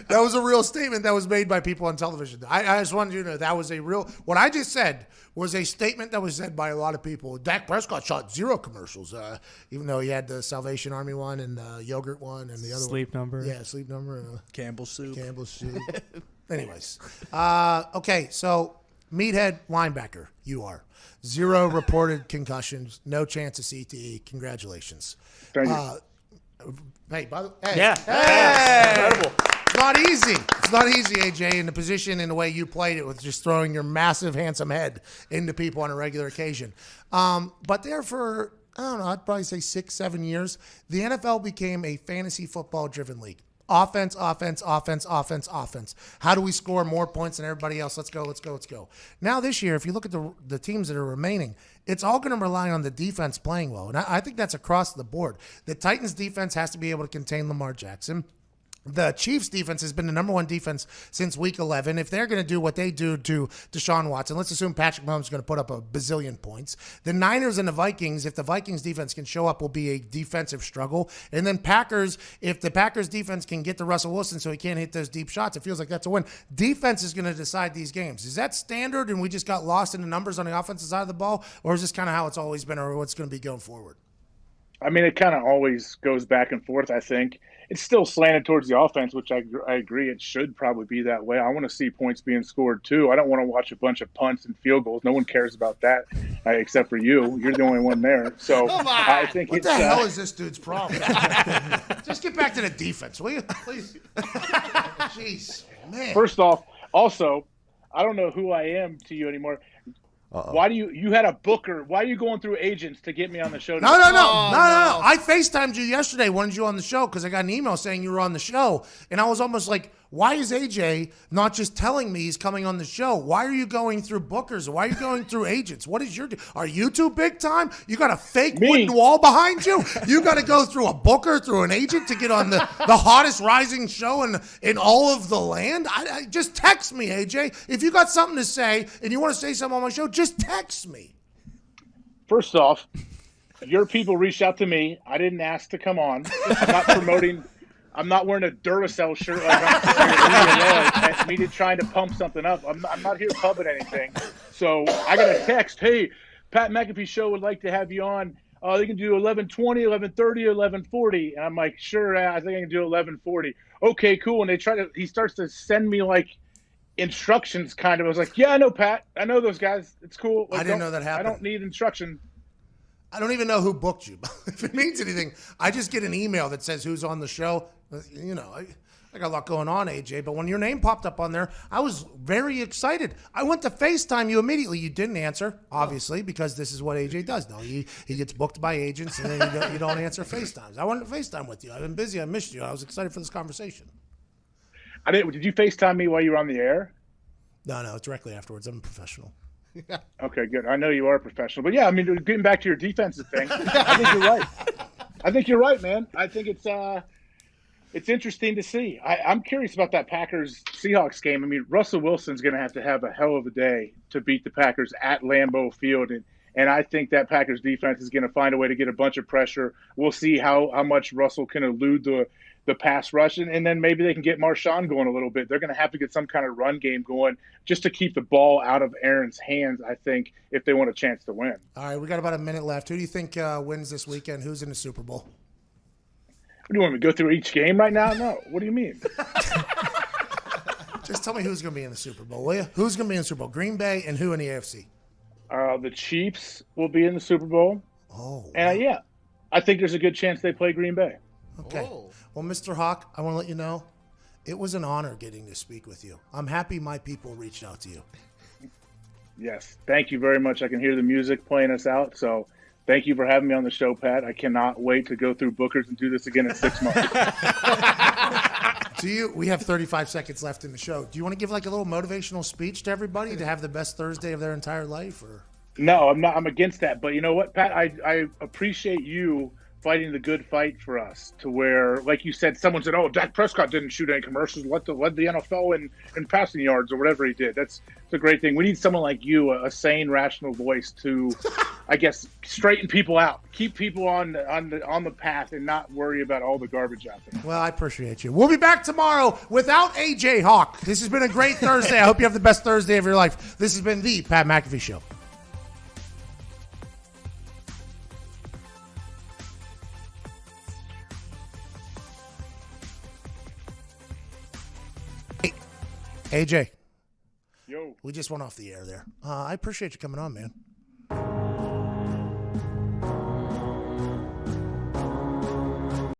That was a real statement that was made by people on television. I just wanted you to know that was a real. What I just said was a statement that was said by a lot of people. Dak Prescott shot 0 commercials, even though he had the Salvation Army one and the yogurt one and the other Sleep one. Number. Yeah, Sleep Number. Campbell's soup. Anyways, okay, so meathead linebacker, you are. 0 reported concussions, no chance of CTE. Congratulations. Thank you. Hey, by the way, Yeah. Hey. Incredible. It's not easy. It's not easy, AJ, in the position and the way you played it with just throwing your massive, handsome head into people on a regular occasion. But there for, I don't know, I'd probably say 6-7 years, the NFL became a fantasy football-driven league. Offense. How do we score more points than everybody else? Let's go. Now this year, if you look at the teams that are remaining, it's all going to rely on the defense playing well. And I think that's across the board. The Titans defense has to be able to contain Lamar Jackson. The Chiefs defense has been the number one defense since week 11. If they're going to do what they do to Deshaun Watson, let's assume Patrick Mahomes is going to put up a bazillion points. The Niners and the Vikings, if the Vikings defense can show up, will be a defensive struggle. And then Packers, if the Packers defense can get to Russell Wilson so he can't hit those deep shots, it feels like that's a win. Defense is going to decide these games. Is that standard and we just got lost in the numbers on the offensive side of the ball? Or is this kind of how it's always been or what's going to be going forward? I mean, it kind of always goes back and forth, I think. It's still slanted towards the offense, which I agree it should probably be that way. I want to see points being scored, too. I don't want to watch a bunch of punts and field goals. No one cares about that except for you. You're the only one there. So I think what the hell is this dude's problem? Just get back to the defense, will you? Please. Jeez, man. First off, also, I don't know who I am to you anymore. Why do you had a booker? Why are you going through agents to get me on the show? No. I FaceTimed you yesterday, wanted you on the show because I got an email saying you were on the show. And I was almost like, why is AJ not just telling me he's coming on the show? Why are you going through bookers? Why are you going through agents? What is your Are you too big time? You got a fake wooden wall behind you? You got to go through a booker, through an agent to get on the hottest rising show in all of the land? I just text me, AJ. If you got something to say and you want to say something on my show, just text me. First off, your people reached out to me. I didn't ask to come on. I'm not promoting. I'm not wearing a Duracell shirt like I'm me trying to pump something up. I'm not here pumping anything. So I got a text, hey, Pat McAfee show would like to have you on. They can do 11:20, 11:30, 11:40. And I'm like, sure, I think I can do 11:40. Okay, cool. And he starts to send me like instructions kind of. I was like, yeah, I know, Pat. I know those guys. It's cool. Like, I didn't know that happened. I don't need instruction. I don't even know who booked you. If it means anything, I just get an email that says who's on the show. You know, I got a lot going on, AJ. But when your name popped up on there, I was very excited. I went to FaceTime you immediately. You didn't answer, obviously, because this is what AJ does. No, he gets booked by agents, and then you don't answer FaceTimes. I wanted to FaceTime with you. I've been busy. I missed you. I was excited for this conversation. Did you FaceTime me while you were on the air? No, directly afterwards. I'm a professional. Okay, good. I know you are a professional. But, yeah, I mean, getting back to your defensive thing, I think you're right. I think you're right, man. I think it's interesting to see. I'm curious about that Packers-Seahawks game. I mean, Russell Wilson's going to have a hell of a day to beat the Packers at Lambeau Field. And I think that Packers defense is going to find a way to get a bunch of pressure. We'll see how much Russell can elude the pass rush, and then maybe they can get Marshawn going a little bit. They're going to have to get some kind of run game going just to keep the ball out of Aaron's hands, I think, if they want a chance to win. All right, we got about a minute left. Who do you think wins this weekend? Who's in the Super Bowl? What, do you want me to go through each game right now? No. What do you mean? Just tell me who's going to be in the Super Bowl, will you? Who's going to be in the Super Bowl? Green Bay and who in the AFC? The Chiefs will be in the Super Bowl. Oh. And, yeah, I think there's a good chance they play Green Bay. Okay. Well, Mr. Hawk, I want to let you know, it was an honor getting to speak with you. I'm happy my people reached out to you. Yes. Thank you very much. I can hear the music playing us out, so thank you for having me on the show, Pat. I cannot wait to go through bookers and do this again in 6 months. We have 35 seconds left in the show. Do you want to give like a little motivational speech to everybody to have the best Thursday of their entire life? Or No, I'm not. I'm against that. But you know what, Pat? I appreciate you fighting the good fight for us to where, like you said, someone said, oh, Dak Prescott didn't shoot any commercials, led the NFL in passing yards or whatever he did. That's a great thing. We need someone like you, a sane, rational voice to, I guess, straighten people out, keep people on the path and not worry about all the garbage out there. Well, I appreciate you. We'll be back tomorrow without AJ Hawk. This has been a great Thursday. I hope you have the best Thursday of your life. This has been the Pat McAfee Show. AJ. Yo. We just went off the air there. I appreciate you coming on, man.